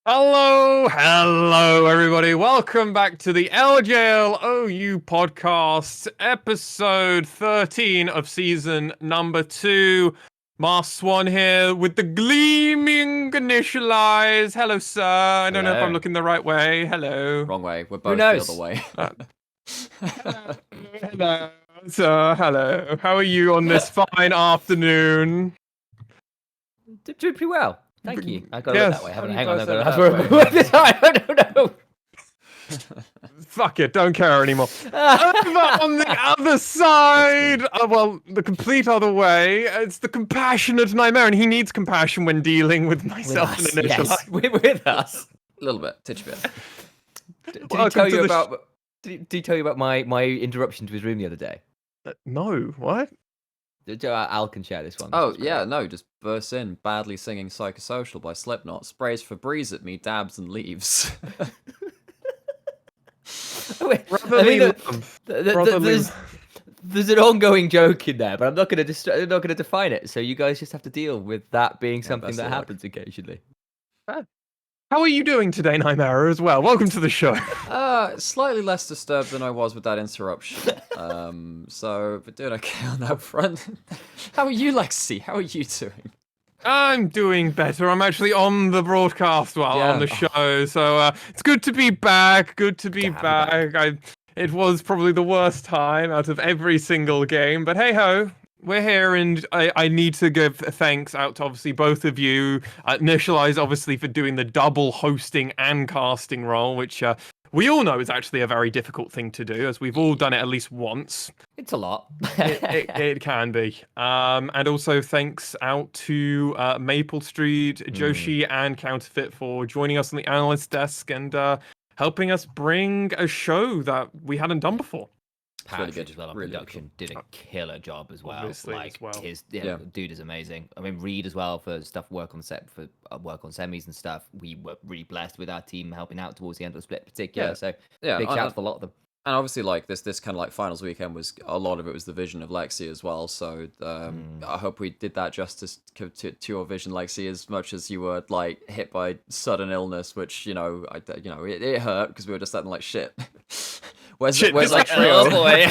Hello, everybody. Welcome back to the LJL Podcast, episode 13 of season number 2. MaskedSwan here with the gleaming Initia1ise. Hello, sir. I don't know if I'm looking the right way. Hello. Wrong way. We're both the other way. Hello, sir. Hello. How are you on this fine afternoon? Doing pretty well. Thank you. I got it that way, haven't I? Hang on, I don't know. Fuck it, don't care anymore. Over on the other side, well, the complete other way, it's the compassionate Nymaera, and he needs compassion when dealing with myself and Initia1ise. Yes, with us. A little bit, titch bit. Did he tell you about? Did he tell you about my interruption to his room the other day? No, what? Al can share this one. Just bursts in, badly singing Psychosocial by Slipknot, sprays Febreze at me, dabs and leaves. There's an ongoing joke in there, but I'm not going to define it. So you guys just have to deal with that being something that happens occasionally. How are you doing today, Nymaera, as well? Welcome to the show. Slightly less disturbed than I was with that interruption. But doing okay on that front. How are you, Lexi? How are you doing? I'm doing better. I'm actually on the broadcast on the show, so it's good to be back. It was probably the worst time out of every single game, but hey-ho. We're here, and I need to give thanks out to obviously both of you. Initia1ise, obviously, for doing the double hosting and casting role, which we all know is actually a very difficult thing to do, as we've all done it at least once. It's a lot. it can be. And also thanks out to Maple Street, Joshi, and Counterfeit for joining us on the analyst desk and helping us bring a show that we hadn't done before. Patrick really good as well on production did a killer job as well. His dude is amazing. I mean, Reed as well for work on semis and stuff. We were really blessed with our team helping out towards the end of the split, particular. So big shout out for a lot of them. And obviously, like this kind of like finals weekend was a lot of it was the vision of Lexi as well. So I hope we did that justice to your vision, Lexi, as much as you were like hit by sudden illness, which it hurt because we were just sitting like shit. Where's like oh boy.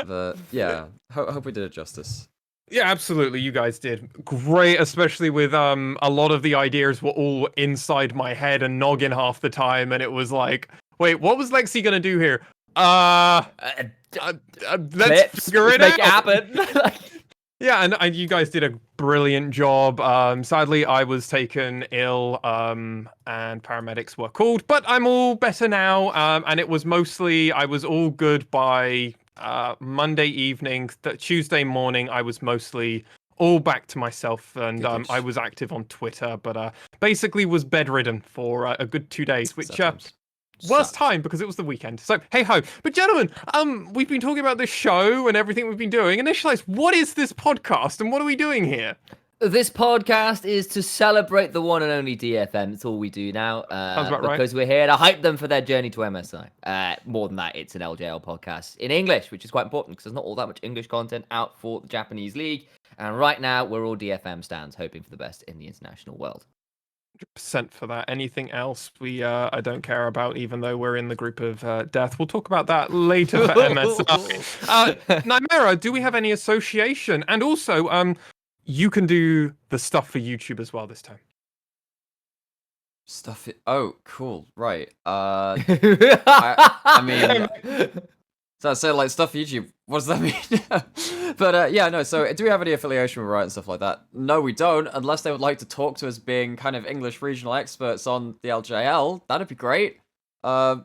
But yeah, hope we did it justice. Yeah, absolutely. You guys did great, especially with a lot of the ideas were all inside my head and noggin half the time, and it was like, wait, what was Lexi gonna do here? Let's figure it out. Make it happen. Yeah, and you guys did a brilliant job. Sadly, I was taken ill, and paramedics were called, but I'm all better now. And it was mostly, I was all good by Monday evening. Tuesday morning, I was mostly all back to myself, and I was active on Twitter, but basically was bedridden for a good 2 days, which... worst time because it was the weekend. So hey ho. But gentlemen, we've been talking about this show and everything we've been doing. Initia1ise, what is this podcast and what are we doing here? This podcast is to celebrate the one and only DFM. That's all we do now. Sounds about right. Because we're here to hype them for their journey to MSI. More than that, it's an LJL podcast in English, which is quite important because there's not all that much English content out for the Japanese league. And right now, we're all DFM stands, hoping for the best in the international world. 100% for that. Anything else I don't care about, even though we're in the group of death. We'll talk about that later for MSI. Nymaera, do we have any association? And also, you can do the stuff for YouTube as well this time. Oh, cool. Right. I mean... So I said, like, stuff for YouTube. What does that mean? But, so do we have any affiliation with Riot and stuff like that? No, we don't, unless they would like to talk to us being kind of English regional experts on the LJL. That'd be great. That's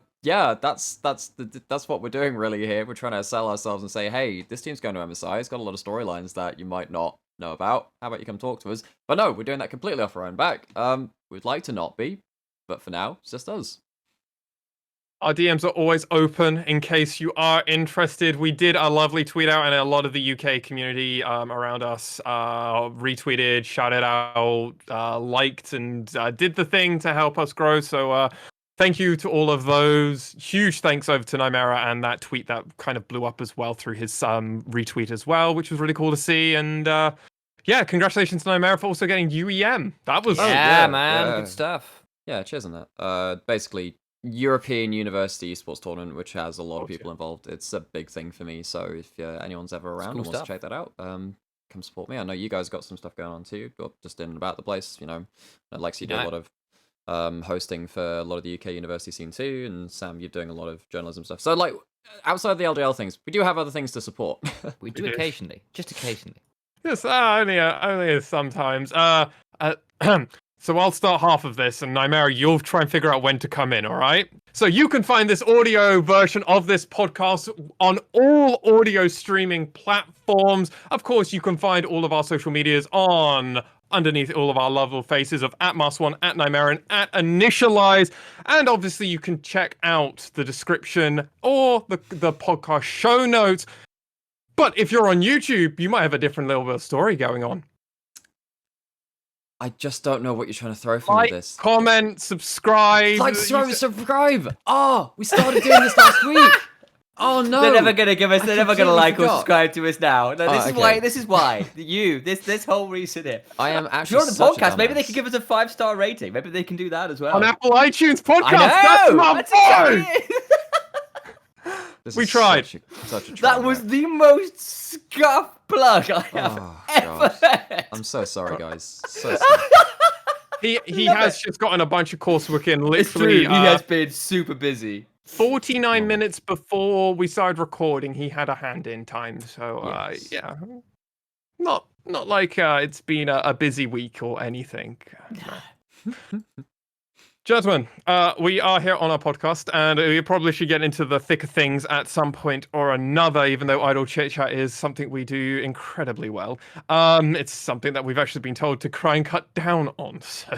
what we're doing really here. We're trying to sell ourselves and say, hey, this team's going to MSI. It's got a lot of storylines that you might not know about. How about you come talk to us? But no, we're doing that completely off our own back. We'd like to not be, but for now, it's just us. Our DMs are always open in case you are interested. We did a lovely tweet out, and a lot of the UK community around us retweeted, shouted out, liked, and did the thing to help us grow. So thank you to all of those. Huge thanks over to Nymaera and that tweet that kind of blew up as well through his retweet as well, which was really cool to see. And congratulations to Nymaera for also getting UEM. That was man, good stuff. Yeah, cheers on that. Basically, European University Esports Tournament, which has a lot of people involved. It's a big thing for me, so if anyone's ever around and wants to check that out, come support me. I know you guys got some stuff going on too, but just in and about the place, Lexi did a lot of hosting for a lot of the UK university scene too, and Sam, you're doing a lot of journalism stuff. So, like, outside the LJL things, we do have other things to support. We do occasionally, just occasionally. Yes, only sometimes. So I'll start half of this, and Nymaera, you'll try and figure out when to come in, all right? So you can find this audio version of this podcast on all audio streaming platforms. Of course, you can find all of our social medias underneath all of our lovely faces of @MaskedSwan, @Nymaera, and @Initia1ise. And obviously, you can check out the description or the podcast show notes. But if you're on YouTube, you might have a different little bit of story going on. I just don't know what you're trying to throw for me with this. Comment, subscribe. Subscribe. Oh, we started doing this last week. Oh no! They're never gonna give us. They're never gonna like or subscribe to us now. No, this is okay. why. This is why. This whole reason here. I am actually. If you're on the podcast, maybe they can give us a 5-star rating. Maybe they can do that as well on Apple iTunes podcast. I know. That's my We tried. Such a that was the most scuff plug I have ever heard. I'm so sorry, guys. So sorry. He has just gotten a bunch of coursework in. Literally, it's true. He has been super busy. 49 minutes before we started recording, he had a hand in time. So yes. Yeah, not like it's been a busy week or anything. Gentlemen, we are here on our podcast, and we probably should get into the thick of things at some point or another, even though idle chit-chat is something we do incredibly well. It's something that we've actually been told to try and cut down on. So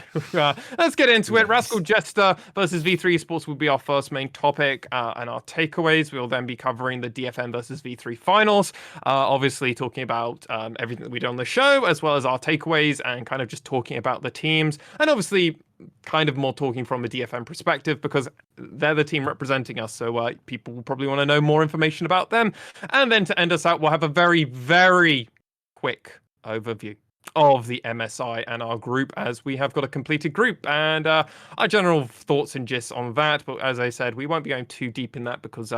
let's get into it. Rascal Jester versus V3 Esports will be our first main topic, and our takeaways. We'll then be covering the DFM versus V3 finals, obviously talking about everything that we do on the show, as well as our takeaways, and kind of just talking about the teams, and obviously kind of more talking from a DFM perspective because they're the team representing us, so people will probably want to know more information about them. And then to end us out, we'll have a very, very quick overview of the MSI and our group, as we have got a completed group, and our general thoughts and gists on that. But as I said, we won't be going too deep in that because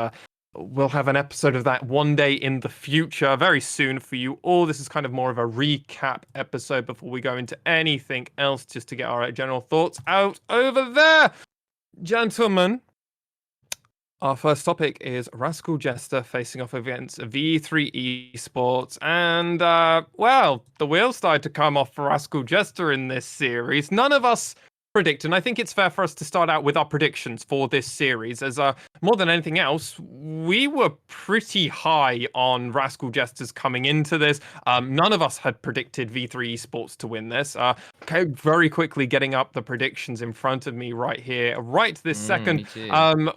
we'll have an episode of that one day in the future, very soon for you all. This is kind of more of a recap episode before we go into anything else, just to get our general thoughts out over there. Gentlemen, our first topic is Rascal Jester facing off against V3 Esports. And, well, the wheels started to come off for Rascal Jester in this series. None of us predict, and I think it's fair for us to start out with our predictions for this series, as more than anything else, we were pretty high on Rascal Jesters coming into this. None of us had predicted V3 Esports to win this. Okay, very quickly getting up the predictions in front of me right here, right this second.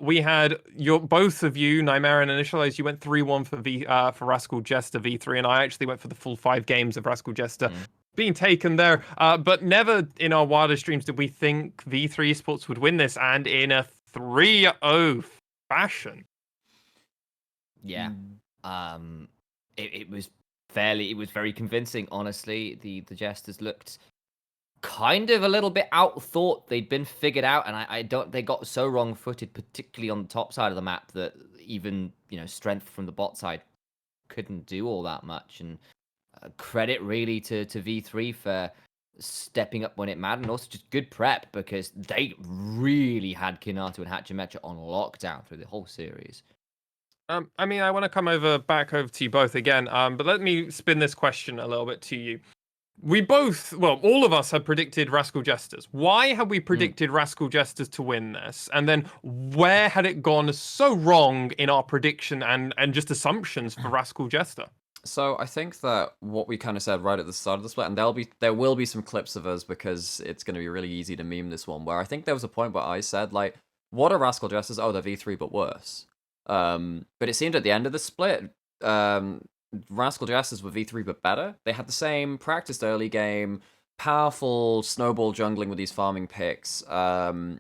We had both of you, Nymaera and Initia1ise, you went 3-1 for Rascal Jester V3, and I actually went for the full 5 games of Rascal Jester being taken there, but never in our wildest dreams did we think V3 Esports would win this, and in a 3-0 fashion. Yeah, it was very convincing, honestly. The Jesters looked kind of a little bit out-thought. They'd been figured out, and they got so wrong-footed, particularly on the top side of the map, that even, strength from the bot side couldn't do all that much. And credit really to V3 for stepping up when it mattered, and also just good prep, because they really had Kinato and Hachimecha on lockdown through the whole series. I mean, I want to back over to you both again, but let me spin this question a little bit to you. All of us had predicted Rascal Jesters. Why had we predicted Rascal Jesters to win this? And then where had it gone so wrong in our prediction and just assumptions for Rascal Jester? So I think that what we kind of said right at the start of the split, and there will be some clips of us because it's going to be really easy to meme this one, where I think there was a point where I said, like, what are Rascal Jesters? Oh, they're V3 but worse. But it seemed at the end of the split, Rascal Jesters were V3 but better. They had the same practiced early game, powerful snowball jungling with these farming picks,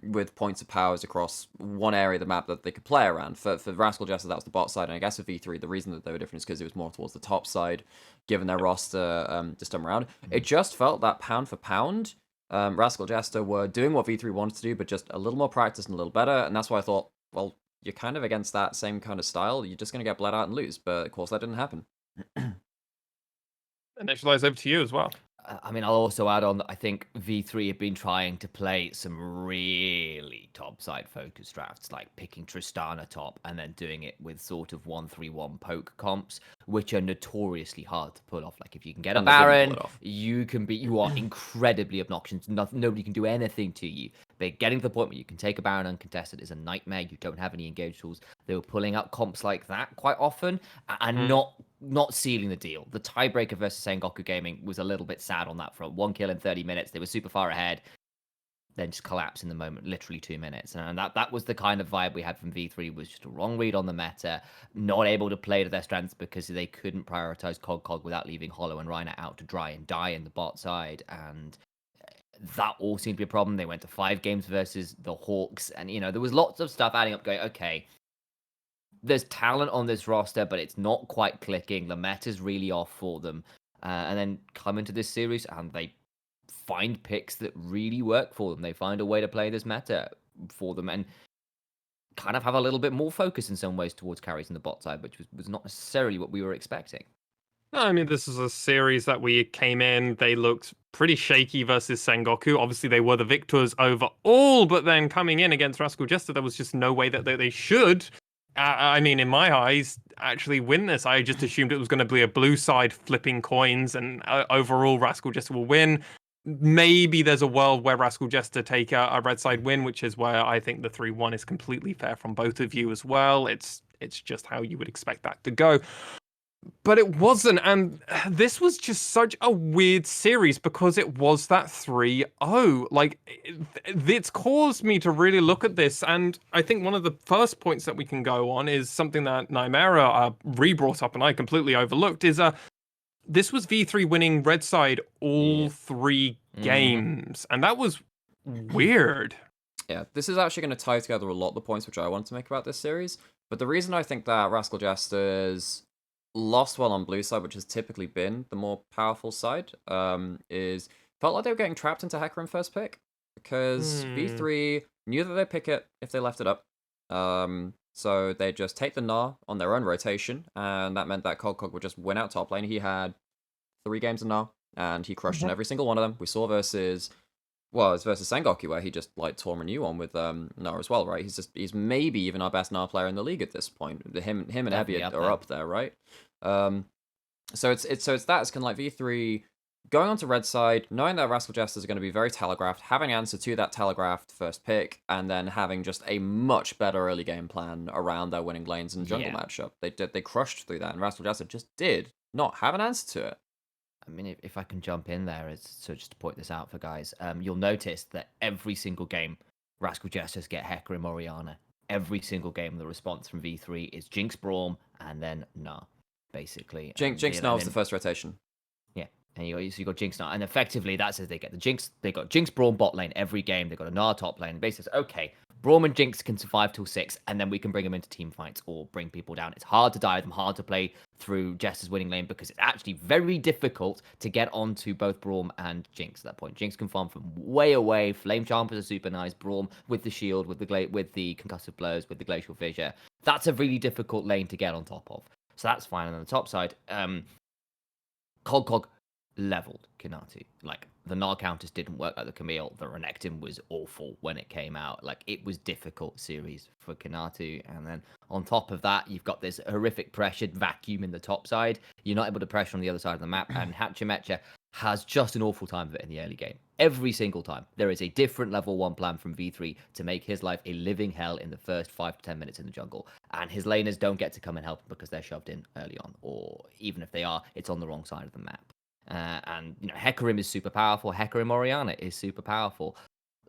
with points of powers across one area of the map that they could play around. For Rascal Jester, that was the bot side, and I guess for V3, the reason that they were different is because it was more towards the top side, given their roster this time around. It just felt that pound for pound, Rascal Jester were doing what V3 wanted to do, but just a little more practice and a little better, and that's why I thought, well, you're kind of against that same kind of style, you're just going to get bled out and lose, but of course that didn't happen. Initia1ise, over to you as well. I mean, I'll also add on that I think V3 have been trying to play some really top-side focused drafts, like picking Tristana top and then doing it with sort of 1-3-1 poke comps, which are notoriously hard to pull off. Like, if you can get a Baron, you are incredibly obnoxious. Nobody can do anything to you. But getting to the point where you can take a Baron uncontested is a nightmare. You don't have any engaged tools. They were pulling out comps like that quite often and not sealing the deal. The tiebreaker versus Sengoku Gaming was a little bit sad on that front. 1 kill in 30 minutes. They were super far ahead. Then just collapse in the moment, literally 2 minutes. And that was the kind of vibe we had from V3, was just a wrong read on the meta, not able to play to their strengths because they couldn't prioritize Cog without leaving Hollow and Reinhardt out to dry and die in the bot side. And that all seemed to be a problem. They went to 5 games versus the Hawks. And, there was lots of stuff adding up going, okay, there's talent on this roster, but it's not quite clicking. The meta's really off for them. And then come into this series and they find picks that really work for them. They find a way to play this meta for them and kind of have a little bit more focus in some ways towards carries in the bot side, which was not necessarily what we were expecting. No, I mean, this is a series that we came in, they looked pretty shaky versus Sengoku. Obviously, they were the victors overall, but then coming in against Rascal Jester, there was just no way that they should, I mean, in my eyes, actually win this. I just assumed it was going to be a blue side flipping coins, and overall, Rascal Jester will win. Maybe there's a world where Rascal Jester take a red side win, which is where I think the 3-1 is completely fair from both of you as well. It's just how you would expect that to go. But it wasn't, and this was just such a weird series because it was that 3-0. Like, it's caused me to really look at this, and I think one of the first points that we can go on is something that Nymaera re-brought up and I completely overlooked, is this was V3 winning red side all 3 games, and that was weird. Yeah, this is actually going to tie together a lot of the points which I want to make about this series, but the reason I think that Rascal Jester's lost well on blue side, which has typically been the more powerful side, is felt like they were getting trapped into Hecarim first pick, because V3 knew that they'd pick it if they left it up. So they just take the Gnar on their own rotation, and that meant that Cog would just win out top lane. He had 3 games in Gnar, and he crushed in every single one of them. We saw versus Sengoku, where he just tore a new one with Gnar as well, right? He's maybe even our best Gnar player in the league at this point. Him and Evie are up there, right? So it's that. It's kind of like V3 going on to red side, knowing that Rascal Jester is going to be very telegraphed, having answer to that telegraphed first pick, and then having just a much better early game plan around their winning lanes and jungle matchup. They crushed through that, and Rascal Jester just did not have an answer to it. I mean, if I can jump in there, so just to point this out for guys, you'll notice that every single game, Rascal Jesters get Hecarim Orianna. Every single game, the response from V3 is Jinx Braum and then Gnar, basically. Jinx Gnar was the first rotation. Yeah, and you got Jinx Gnar, and effectively that says they get the Jinx. They got Jinx Braum bot lane every game. They got a Gnar top lane. Basically, okay, Braum and Jinx can survive till 6, and then we can bring them into team fights or bring people down. It's hard to dive them, hard to play through Jester's winning lane because it's actually very difficult to get onto both Braum and Jinx at that point. Jinx can farm from way away. Flame Charmpers are super nice. Braum with the shield, with the concussive blows, with the glacial fissure. That's a really difficult lane to get on top of. So that's fine. And on the top side, Cog leveled Kinatu. Like, the Gnar counters didn't work like the Camille. The Renekton was awful when it came out. Like, it was difficult series for Kinatu. And then on top of that, you've got this horrific pressured vacuum in the top side. You're not able to pressure on the other side of the map. And Hachimecha has just an awful time of it in the early game. Every single time. There is a different level 1 plan from V3 to make his life a living hell in the first 5 to 10 minutes in the jungle. And his laners don't get to come and help him because they're shoved in early on. Or even if they are, it's on the wrong side of the map. And Hecarim is super powerful. Hecarim Orianna is super powerful.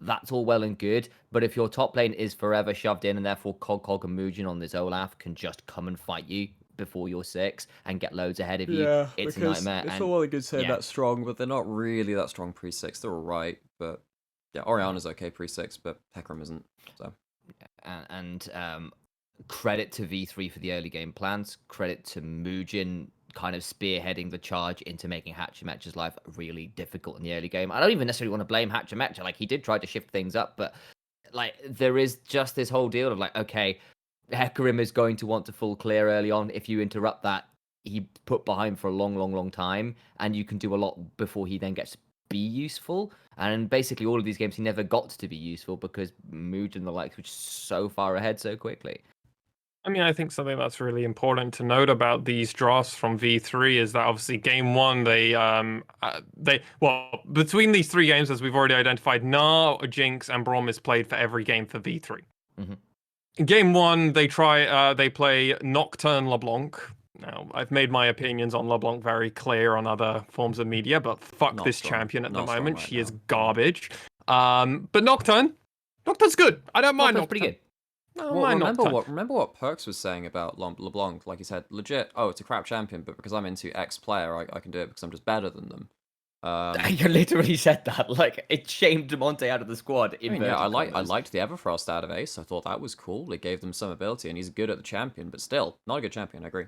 That's all well and good, but if your top lane is forever shoved in, and therefore Cog and Muujin on this Olaf can just come and fight you before you're 6 and get loads ahead of you, it's a nightmare. It's all well and good saying that strong, but they're not really that strong pre-6. They're alright, but Orianna's okay pre-6, but Hecarim isn't. So and credit to V3 for the early game plans. Credit to Muujin kind of spearheading the charge into making Hatchemetcha's life really difficult in the early game. I don't even necessarily want to blame Hatchemetcha. Like, he did try to shift things up, but like there is just this whole deal of like, okay, Hecarim is going to want to full clear early on. If you interrupt that, he put behind for a long time, and you can do a lot before he then gets to be useful. And basically all of these games he never got to be useful because Mood and the likes were so far ahead so quickly. I mean, I think something that's really important to note about these drafts from V3 is that obviously game one, between these three games, as we've already identified, Gnar, Jinx, and Braum is played for every game for V3. Mm-hmm. In game one, they play Nocturne LeBlanc. Now, I've made my opinions on LeBlanc very clear on other forms of media, but fuck this champion at the moment. She is garbage. But Nocturne's good. I don't mind Nocturne. Pretty good. Well, remember what Perks was saying about LeBlanc? Like he said, legit, it's a crap champion, but because I'm into X player, I can do it because I'm just better than them. You literally said that. Like, it shamed Demonte out of the squad. I liked the Everfrost out of Ace. I thought that was cool. It gave them some ability, and he's good at the champion, but still, not a good champion, I agree.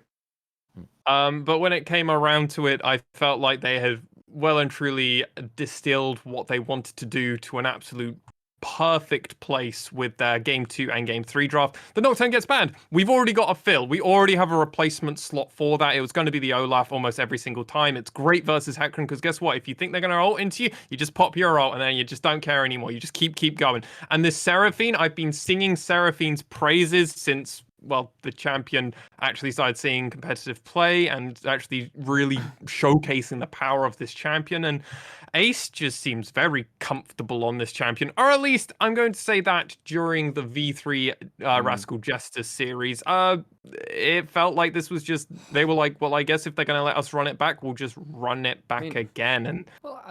But when it came around to it, I felt like they had well and truly distilled what they wanted to do to an absolute perfect place with their game 2 and game 3 draft. The Nocturne gets banned. We've already got a fill. We already have a replacement slot for that. It was going to be the Olaf almost every single time. It's great versus Hecarim because guess what? If you think they're going to ult into you, you just pop your ult and then you just don't care anymore. You just keep going. And this Seraphine, I've been singing Seraphine's praises since, well, the champion actually started seeing competitive play and actually really showcasing the power of this champion. And Ace just seems very comfortable on this champion, or at least I'm going to say that during the V3 Rascal Jester series. It felt like this was just, they were like, well, I guess if they're going to let us run it back, we'll just run it back again. And well,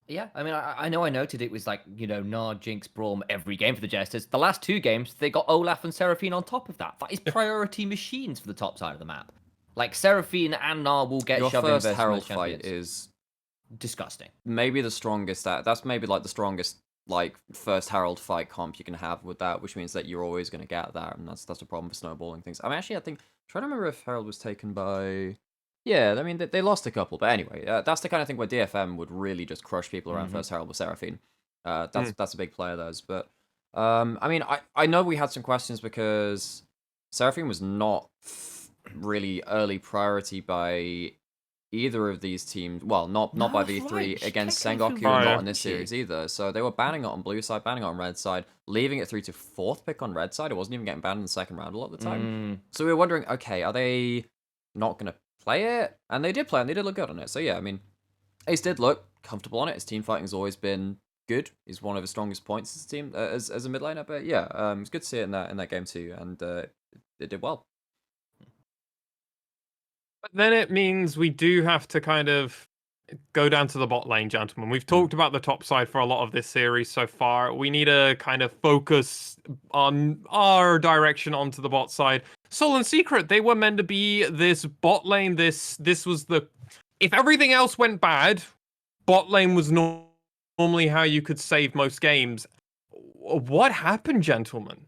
yeah, I know I noted it was like, Gnar, Jinx, Braum every game for the Jesters. The last 2 games, they got Olaf and Seraphine on top of that. That is priority machines for the top side of the map. Like, Seraphine and Gnar will get shoved in versus first Herald champions. Fight is disgusting. Maybe the strongest, that's maybe like the strongest like first Herald fight comp you can have with that, which means that you're always going to get that, and that's a problem for snowballing things. I think, I'm trying to remember if Herald was taken by... Yeah, I mean, they lost a couple, but anyway, that's the kind of thing where DFM would really just crush people around first Herald with Seraphine. That's a big player of theirs, but I know we had some questions because Seraphine was not really early priority by either of these teams. Well, not by V3 against Sengoku, not in this series either. So they were banning it on blue side, banning it on red side, leaving it through to 4th pick on red side. It wasn't even getting banned in the second round a lot of the time. So we were wondering, okay, are they not going to play it? And they did play, and they did look good on it. So yeah, I mean, Ace did look comfortable on it. His team fighting has always been good. He's one of his strongest points as a team, as a mid laner. But yeah, it's good to see it in that game too, and it did well. But then it means we do have to kind of go down to the bot lane, gentlemen. We've talked about the top side for a lot of this series so far. We need to kind of focus on our direction onto the bot side. Soul and Secret, they were meant to be this bot lane. This was the... If everything else went bad, bot lane was normally how you could save most games. What happened, gentlemen?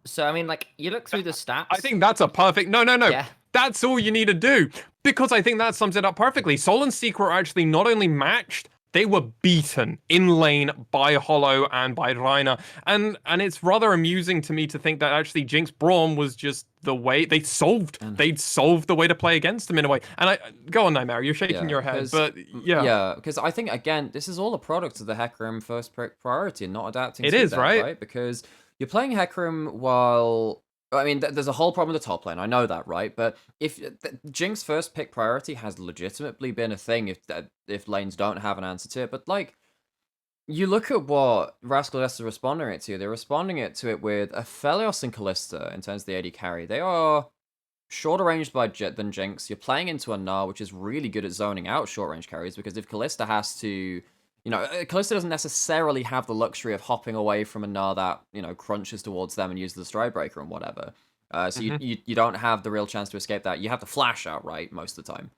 So, I mean, like, you look through the stats... I think that's a perfect... No. Yeah. That's all you need to do. Because I think that sums it up perfectly. Soul and Secret are actually not only matched, they were beaten in lane by Hollow and by Reiner. And it's rather amusing to me to think that actually Jinx Braum was just the way... They'd solved the way to play against them in a way. And go on, Nymaera, you're shaking your head, but yeah. Yeah, because I think, again, this is all a product of the Hecarim first priority and not adapting to that, right? Because... You're playing Hecarim while... I mean, there's a whole problem with the top lane, I know that, right? But if Jinx first pick priority has legitimately been a thing if lanes don't have an answer to it, but like, you look at what Rascal Jester is responding it to, they're responding to it with Aphelios and Kalista in terms of the AD carry. They are shorter range than Jinx. You're playing into a Gnar, which is really good at zoning out short range carries, because if Kalista has to... Kalista doesn't necessarily have the luxury of hopping away from a Gnar that, crunches towards them and uses the Stride Breaker and whatever. So you don't have the real chance to escape that. You have to flash outright most of the time.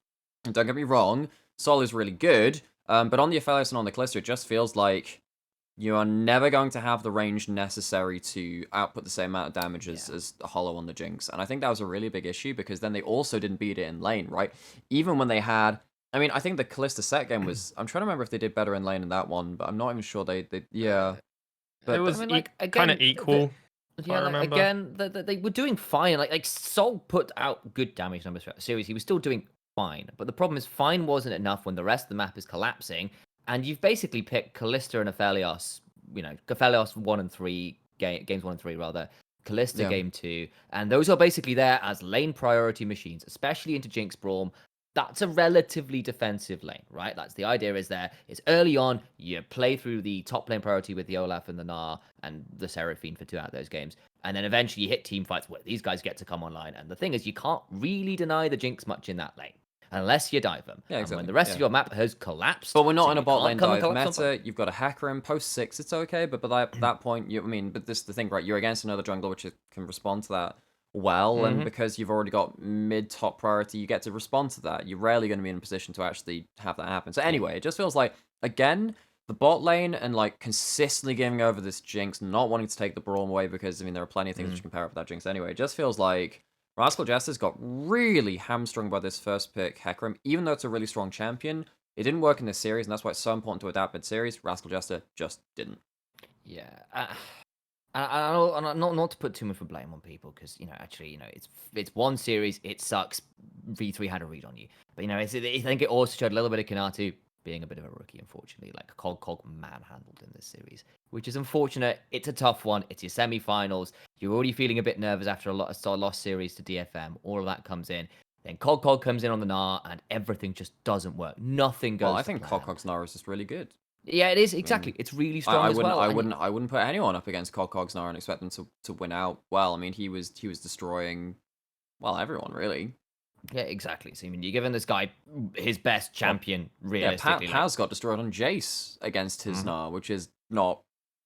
And don't get me wrong, Sol is really good, but on the Aphelios and on the Kalista, it just feels like you are never going to have the range necessary to output the same amount of damage as Hollow on the Jinx. And I think that was a really big issue, because then they also didn't beat it in lane, right? Even when they had... I mean, I think the Kalista set game was... I'm trying to remember if they did better in lane in that one, but I'm not even sure they yeah. But it was kind of equal. Yeah, like, again, they were doing fine. Like Sol put out good damage numbers throughout the series. He was still doing fine. But the problem is fine wasn't enough when the rest of the map is collapsing. And you've basically picked Kalista and Aphelios, Aphelios 1 and 3, games 1 and 3 rather, Kalista game 2, and those are basically there as lane priority machines, especially into Jinx Braum. That's a relatively defensive lane, right? That's the idea is there. It's early on, you play through the top lane priority with the Olaf and the Gnar and the Seraphine for 2 out of those games. And then eventually you hit team fights where these guys get to come online. And the thing is, you can't really deny the Jinx much in that lane. Unless you dive them. Yeah, exactly. And when the rest of your map has collapsed. But we're not in a bot lane dive meta. You've got a hacker in post 6, it's okay. But by that point, but this is the thing, right? You're against another jungler which can respond to that well. And because you've already got mid-top priority, you get to respond to that. You're rarely going to be in a position to actually have that happen. So anyway, it just feels like, again, the bot lane and like consistently giving over this Jinx, not wanting to take the Braum away because, I mean, there are plenty of things which you can pair up with that Jinx anyway. It just feels like Rascal Jester's got really hamstrung by this first pick Hecarim, even though it's a really strong champion. It didn't work in this series, and that's why it's so important to adapt mid-series. Rascal Jester just didn't. Yeah. Not to put too much of blame on people, because, actually, it's one series, it sucks. V3 had a read on you. But, I think it also showed a little bit of Kanatu being a bit of a rookie, unfortunately. Like, Cog manhandled in this series, which is unfortunate. It's a tough one. It's your semi-finals. You're already feeling a bit nervous after a lost series to DFM. All of that comes in. Then Cog comes in on the Gnar, and everything just doesn't work. Nothing goes. Well, I think Cog's Gnar is just really good. Yeah, it is, exactly. It's really strong as well. I wouldn't put anyone up against Cog's Gnar and expect them to win out. Well, I mean, he was destroying, everyone really. Yeah, exactly. So, I mean, you're giving this guy his best champion, realistically. Yeah, Paz got destroyed on Jace against his Gnar, which is not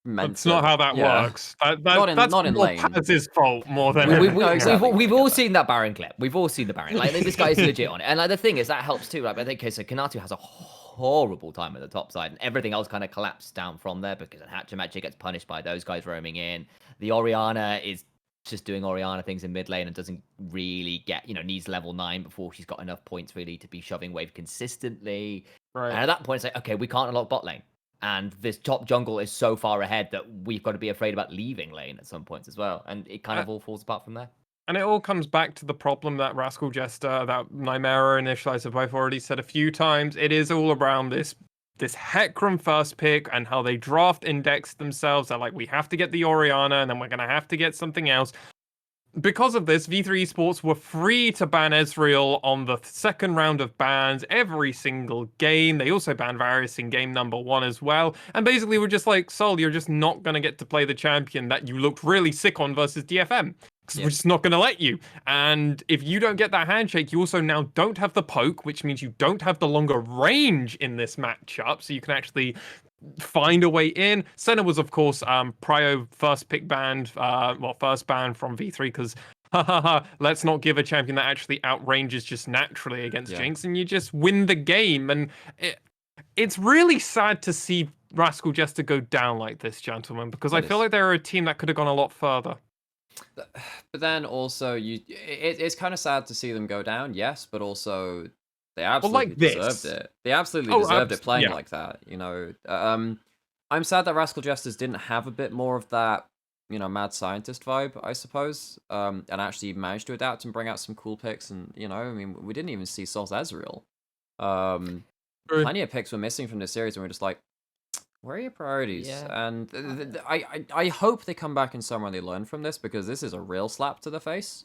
meant That's not how that works. That's not in lane. Paz's fault more than... We've all seen that Baron clip. We've all seen the Baron. Like, this guy is legit on it. And, like, the thing is, that helps too. Right? I think, so Kanatu has a horrible time at the top side, and everything else kind of collapsed down from there, because Hatchamachi gets punished by those guys roaming in. The Orianna is just doing Orianna things in mid lane and doesn't really get, needs level 9 before she's got enough points really to be shoving wave consistently. Right. And at that point, it's like, okay, we can't unlock bot lane. And this top jungle is so far ahead that we've got to be afraid about leaving lane at some points as well. And it kind of all falls apart from there. And it all comes back to the problem that Rascal Jester, that Nymaera and Initia1ise have both already said a few times. It is all around this Hecarim first pick and how they draft index themselves. They're like, we have to get the Orianna, and then we're going to have to get something else. Because of this, V3 Esports were free to ban Ezreal on the second round of bans every single game. They also banned Varus in game number 1 as well. And basically we're just like, Sol, you're just not going to get to play the champion that you looked really sick on versus DFM. Because we're just not going to let you. And if you don't get that handshake, you also now don't have the poke, which means you don't have the longer range in this matchup. So you can actually find a way in. Senna was, of course, Prio first pick banned, first ban from V3, because let's not give a champion that actually outranges just naturally against Jinx, and you just win the game. And it's really sad to see Rascal Jester go down like this, gentlemen, because I feel like they're a team that could have gone a lot further. But then also, it's kind of sad to see them go down, yes, but also they absolutely deserved it. They absolutely deserved it playing like that, I'm sad that Rascal Jesters didn't have a bit more of that, mad scientist vibe, I suppose, and actually managed to adapt and bring out some cool picks. And, we didn't even see Sol's Ezreal. Plenty of picks were missing from this series, and we're just like, where are your priorities? Yeah. And I hope they come back in summer and they learn from this, because this is a real slap to the face.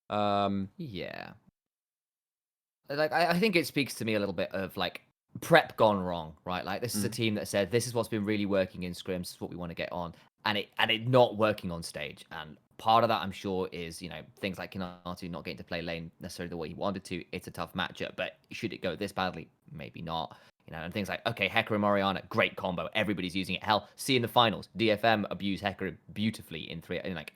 Yeah. Like, I think it speaks to me a little bit of, like, prep gone wrong, right? Like, this is a team that said, this is what's been really working in scrims, this is what we want to get on, and it not working on stage. And part of that, I'm sure, is, things like Kanatu not getting to play lane necessarily the way he wanted to. It's a tough matchup, but should it go this badly? Maybe not. and things like, okay, Hecarim Orianna, great combo, everybody's using it. Hell, see in the finals, DFM abused Hecarim beautifully in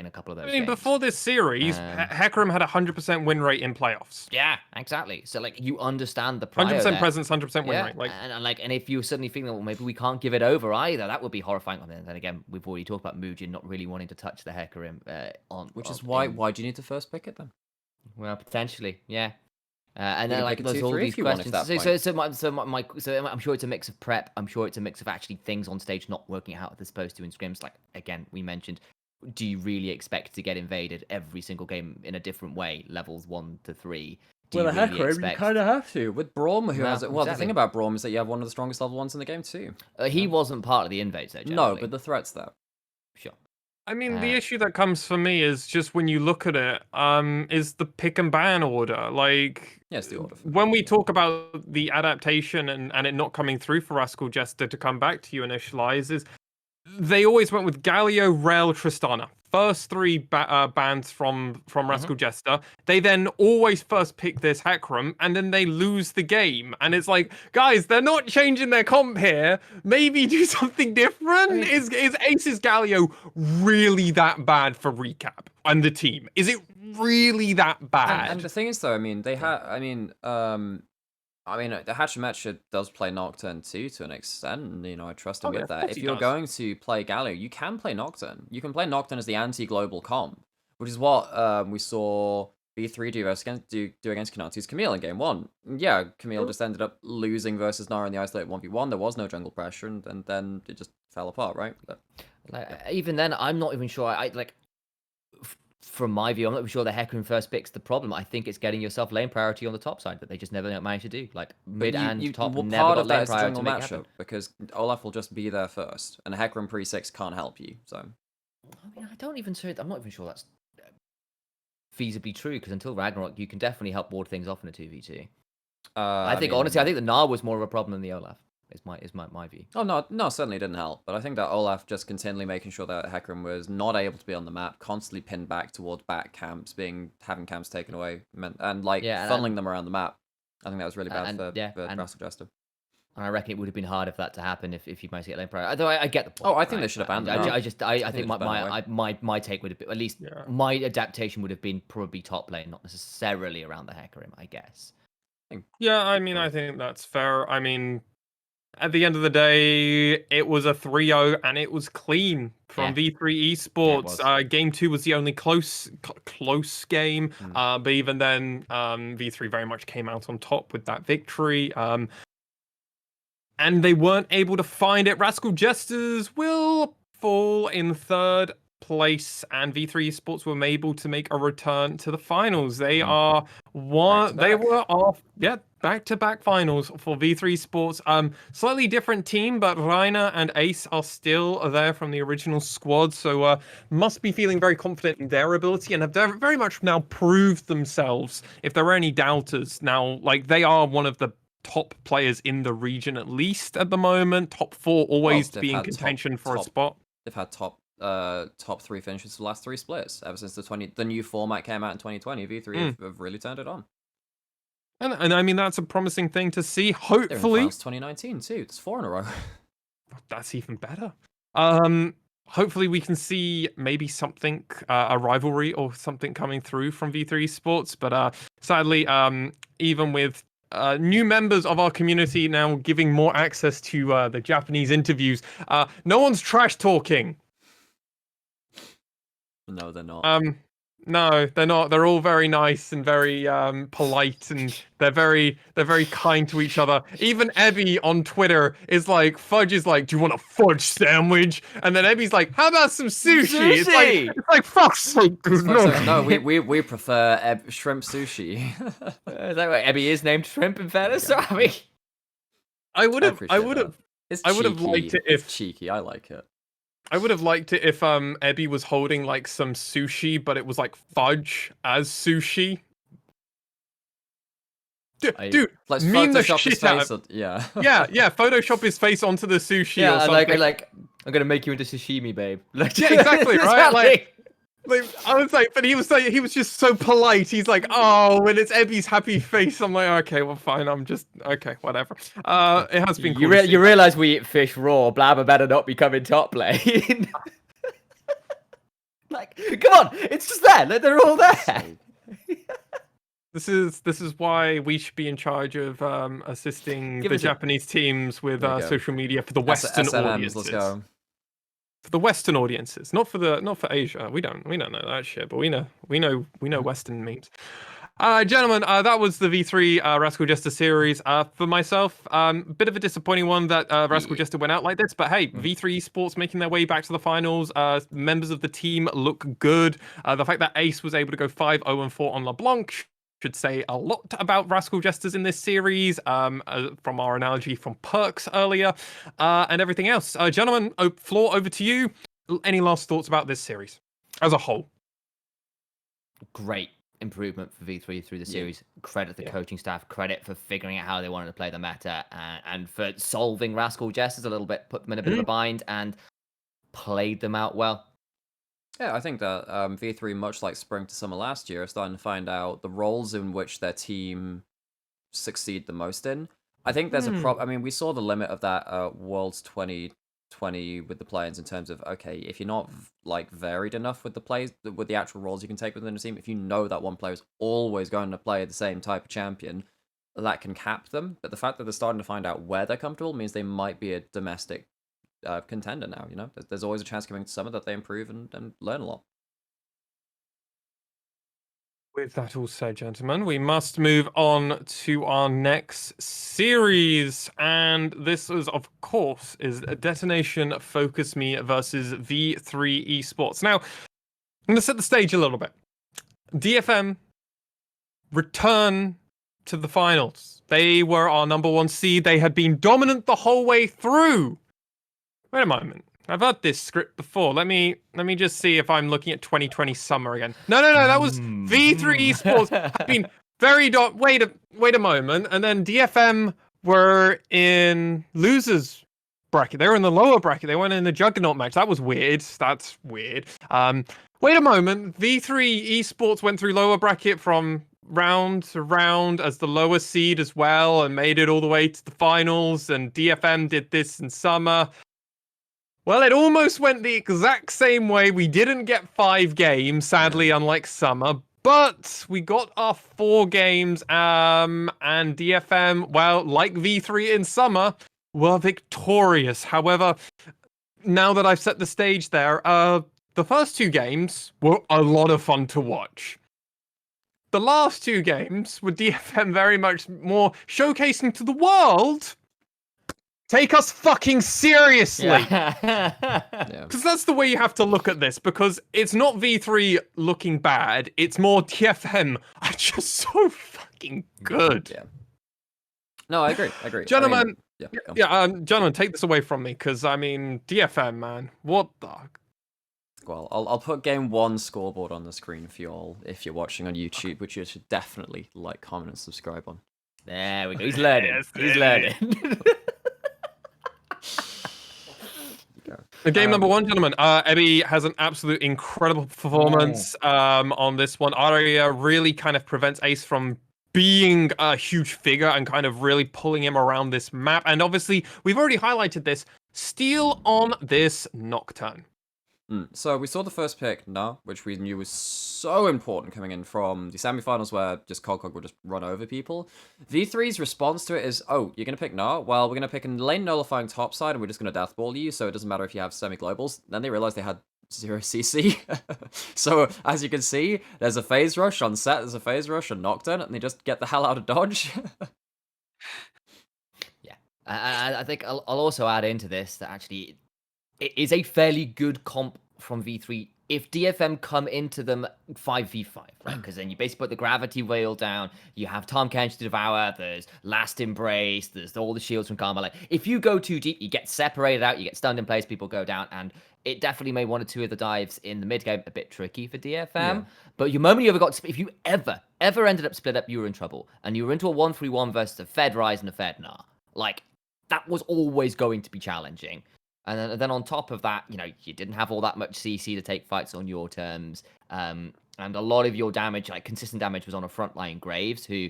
a couple of those games. Before this series, Hecarim had a 100% win rate in playoffs. Yeah, exactly. So you understand the 100% presence, 100% win rate. And if you're suddenly thinking, well, maybe we can't give it over either, that would be horrifying. And then again, we've already talked about Muujin not really wanting to touch the Hecarim which is why do you need to first pick it then? Well, potentially, yeah. And then there's all these questions. So I'm sure it's a mix of prep. I'm sure it's a mix of actually things on stage not working out how they're supposed to in scrims. Again, we mentioned, do you really expect to get invaded every single game in a different way, levels 1 to 3? Well, a Hecarim, you kind of have to. With Braum, who has it. Well, exactly. The thing about Braum is that you have one of the strongest level 1s in the game too. He wasn't part of the invades, though. No, but the threat's there. Sure. The issue that comes for me is just when you look at it, is the pick and ban order. Yes, the order. When we talk about the adaptation and it not coming through for Rascal Jester, to come back to you, Initialize, is they always went with Galio, Rel, Tristana. First 3 bans from Rascal Jester. They then always first pick this Hecarim, and then they lose the game. And it's like, guys, they're not changing their comp here. Maybe do something different. Is Ace's Galio really that bad for recap and the team? Is it really that bad? And the thing is, though, the Hachimetra does play Nocturne too, to an extent. I trust him with that. If you're going to play Galio, you can play Nocturne. You can play Nocturne as the anti-global comp, which is what we saw V3 do against Kanatu's Camille in game 1. Yeah, Camille just ended up losing versus Nara in the isolated 1v1. There was no jungle pressure, and then it just fell apart, right? But, even then, I'm not even sure. From my view, I'm not sure the Hecarim first pick's the problem. I think it's getting yourself lane priority on the top side that they just never managed to do. Mid and top never got lane priority to make it happen. Because Olaf will just be there first, and a Hecarim pre-6 can't help you. So, I'm not even sure that's feasibly true, because until Ragnarok, you can definitely help ward things off in a 2v2. Honestly, I think the Gnar was more of a problem than the Olaf. Is my view. Oh, no, certainly didn't help. But I think that Olaf just continually making sure that Hecarim was not able to be on the map, constantly pinned back towards back camps, having camps taken away, and funneling them around the map. I think that was really bad for Rascal Jester. And I reckon it would have been hard for that to happen if you managed to get lane priority. Although I get the point. Oh, I think they should have banned it. I think my take would have been, at least my adaptation would have been probably top lane, not necessarily around the Hecarim, I guess. Yeah, I think that's fair. At the end of the day, it was a 3-0 and it was clean from V3 Esports. Game 2 was the only close game, but even then, V3 very much came out on top with that victory. And they weren't able to find it. Rascal Jesters will fall in 3rd place, and V3 Esports were able to make a return to the finals. They are back-to-back finals for V3 Sports. Slightly different team, but Rainer and Ace are still there from the original squad, so must be feeling very confident in their ability and have very much now proved themselves. If there are any doubters now, they are one of the top players in the region, at least at the moment. Top 4 always to be in contention for a spot. They've had top 3 finishes for the last 3 splits ever since the new format came out in 2020. V3 have really turned it on. And that's a promising thing to see. Hopefully, they're in 2019 too. It's 4 in a row. That's even better. Hopefully we can see maybe something, a rivalry or something coming through from V3 Sports. But sadly, even with new members of our community now giving more access to the Japanese interviews, no one's trash talking. No, they're not. No, they're not. They're all very nice and very polite, and they're very kind to each other. Even Ebby on Twitter is like, Fudge is like, "Do you want a fudge sandwich?" And then Ebby's like, "How about some sushi?" It's like fuck's sake. No, we prefer shrimp sushi. Is that right? Ebby is named Shrimp in fairness. Yeah. I would have liked it if it's cheeky. I like it. I would have liked it if Ebby was holding some sushi, but it was fudge as sushi. Dude, let's meme the Photoshop shit his face. Yeah, Photoshop his face onto the sushi. Yeah, or something. I'm gonna make you into sashimi, babe. Yeah, exactly, right? Like, I was like, but he was just so polite. He's like, oh, when it's Ebby's happy face, I'm like, okay, well, fine. I'm just okay, whatever. It has been. You realize we eat fish raw. Blabber better not be coming top lane. Like, come on, it's just there. They're all there. This is why we should be in charge of assisting the Japanese teams with social media for the Western audiences. Let's go. For the Western audiences, not for Asia. We don't know that shit, but we know Western memes. Gentlemen, that was the V3 Rascal Jester series. For myself, bit of a disappointing one that Rascal Jester went out like this, but hey, V3 Esports making their way back to the finals. Members of the team look good. The fact that Ace was able to go 5-0-4 on LeBlanc should say a lot about Rascal Jesters in this series, from our analogy from Perks earlier, and everything else. Gentlemen, floor over to you. Any last thoughts about this series as a whole? Great improvement for V3 through the series. Credit the coaching staff, credit for figuring out how they wanted to play the meta, and for solving Rascal Jesters a little bit, put them in a bit of a bind, and played them out well. Yeah, I think that V3, much like spring to summer last year, are starting to find out the roles in which their team succeed the most in. I think there's a problem. I mean, we saw the limit of that Worlds 2020 with the players in terms of, okay, if you're not like varied enough with the plays, with the actual roles you can take within the team, if you know that one player is always going to play the same type of champion, that can cap them. But the fact that they're starting to find out where they're comfortable means they might be a domestic contender now. You know, there's always a chance coming to summer that they improve and learn a lot. With that all said, gentlemen, we must move on to our next series, and this is, of course, is Detonation Focus Me versus V3 Esports. Now, I'm going to set the stage a little bit. DFM return to the finals. They were our number 1 seed. They had been dominant the whole way through. Wait a moment. I've heard this script before. Let me just see if I'm looking at 2020 summer again. No. That was V3 Esports. Have been very wait a moment. And then DFM were in losers bracket. They were in the lower bracket. They weren't in the Juggernaut match. That was weird. That's weird. Wait a moment. V3 Esports went through lower bracket from round to round as the lower seed as well, and made it all the way to the finals. And DFM did this in summer. Well, it almost went the exact same way. We didn't get 5 games, sadly, unlike summer, but we got our 4 games, and DFM, well, like V3 in summer, were victorious. However, now that I've set the stage there, the first 2 games were a lot of fun to watch. The last 2 games were DFM very much more showcasing to the world, take us fucking seriously. Because that's the way you have to look at this, because it's not V3 looking bad, it's more DFM are just so fucking good. Yeah. No, I agree. Gentlemen, gentlemen, take this away from me, because, I mean, DFM, man, what the... Well, I'll put game 1 scoreboard on the screen for you all if you're watching on YouTube, which you should definitely like, comment, and subscribe on. There we go. He's learning. He's learning. Game number 1, gentlemen. Ebby has an absolute incredible performance on this one. Aria really kind of prevents Ace from being a huge figure and kind of really pulling him around this map. And obviously, we've already highlighted this. Steal on this Nocturne. So we saw the first pick, No, which we knew was so important coming in from the semifinals where just Cog would just run over people. V3's response to it is, oh, you're going to pick No? Well, we're going to pick a lane nullifying top side and we're just going to deathball you, so it doesn't matter if you have semi-globals. Then they realized they had 0 CC. So, as you can see, there's a phase rush on set, there's a phase rush on Nocturne, and they just get the hell out of dodge. Yeah. I think I'll also add into this that actually it is a fairly good comp from V3 if DFM come into them 5v5, right? Because then you basically put the gravity veil down, you have Tom Kench to devour, there's Last Embrace, there's all the shields from Karma. Like, if you go too deep, you get separated out, you get stunned in place, people go down, and it definitely made 1 or 2 of the dives in the mid game a bit tricky for DFM. Yeah. But the moment you ever got, if you ever ended up split up, you were in trouble, and you were into a 1-3-1 versus a Fed Rise and a Fed Nah. Like, that was always going to be challenging. And then on top of that, you didn't have all that much CC to take fights on your terms. And a lot of your damage, like consistent damage, was on a frontline Graves, who,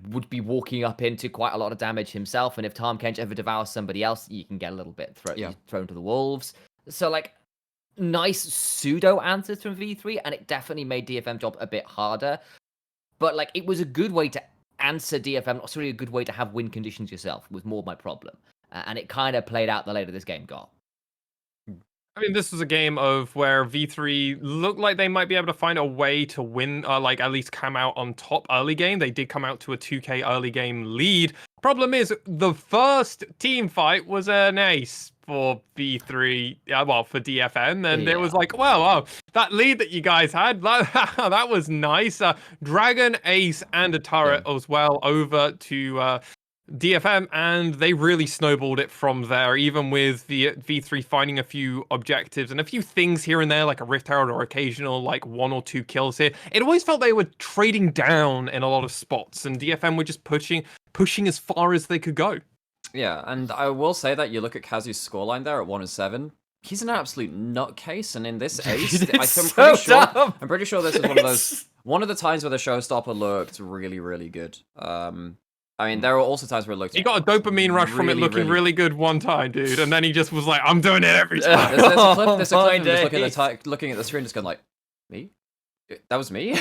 would be walking up into quite a lot of damage himself. And if Tahm Kench ever devours somebody else, you can get a little bit thrown to the wolves. So, like, nice pseudo answers from V3, and it definitely made DFM job a bit harder. But, like, it was a good way to answer DFM, not really a good way to have win conditions yourself, was more my problem. And it kind of played out the later this game got. I mean, this was a game of where V3 looked like they might be able to find a way to win, like at least come out on top early game. They did come out to a 2K early game lead. Problem is, the first team fight was an ace for V3, for DFM, and it was like, wow, that lead that you guys had, that was nice. Dragon, ace, and a turret as well over to DFM, and they really snowballed it from there, even with the V3 finding a few objectives and a few things here and there, like a Rift Herald or occasional, like 1 or 2 kills here. It always felt they were trading down in a lot of spots, and DFM were just pushing as far as they could go. Yeah, and I will say that you look at Kazu's scoreline there at 1-7. He's an absolute nutcase, and in this ace, I'm pretty sure this is one of the times where the showstopper looked really, really good. I mean, there were also times where it looked... He got a dopamine rush from it looking really good one time, dude, and then he just was like, I'm doing it every time. There's a clip of him just looking at the screen, just going like, me? That was me?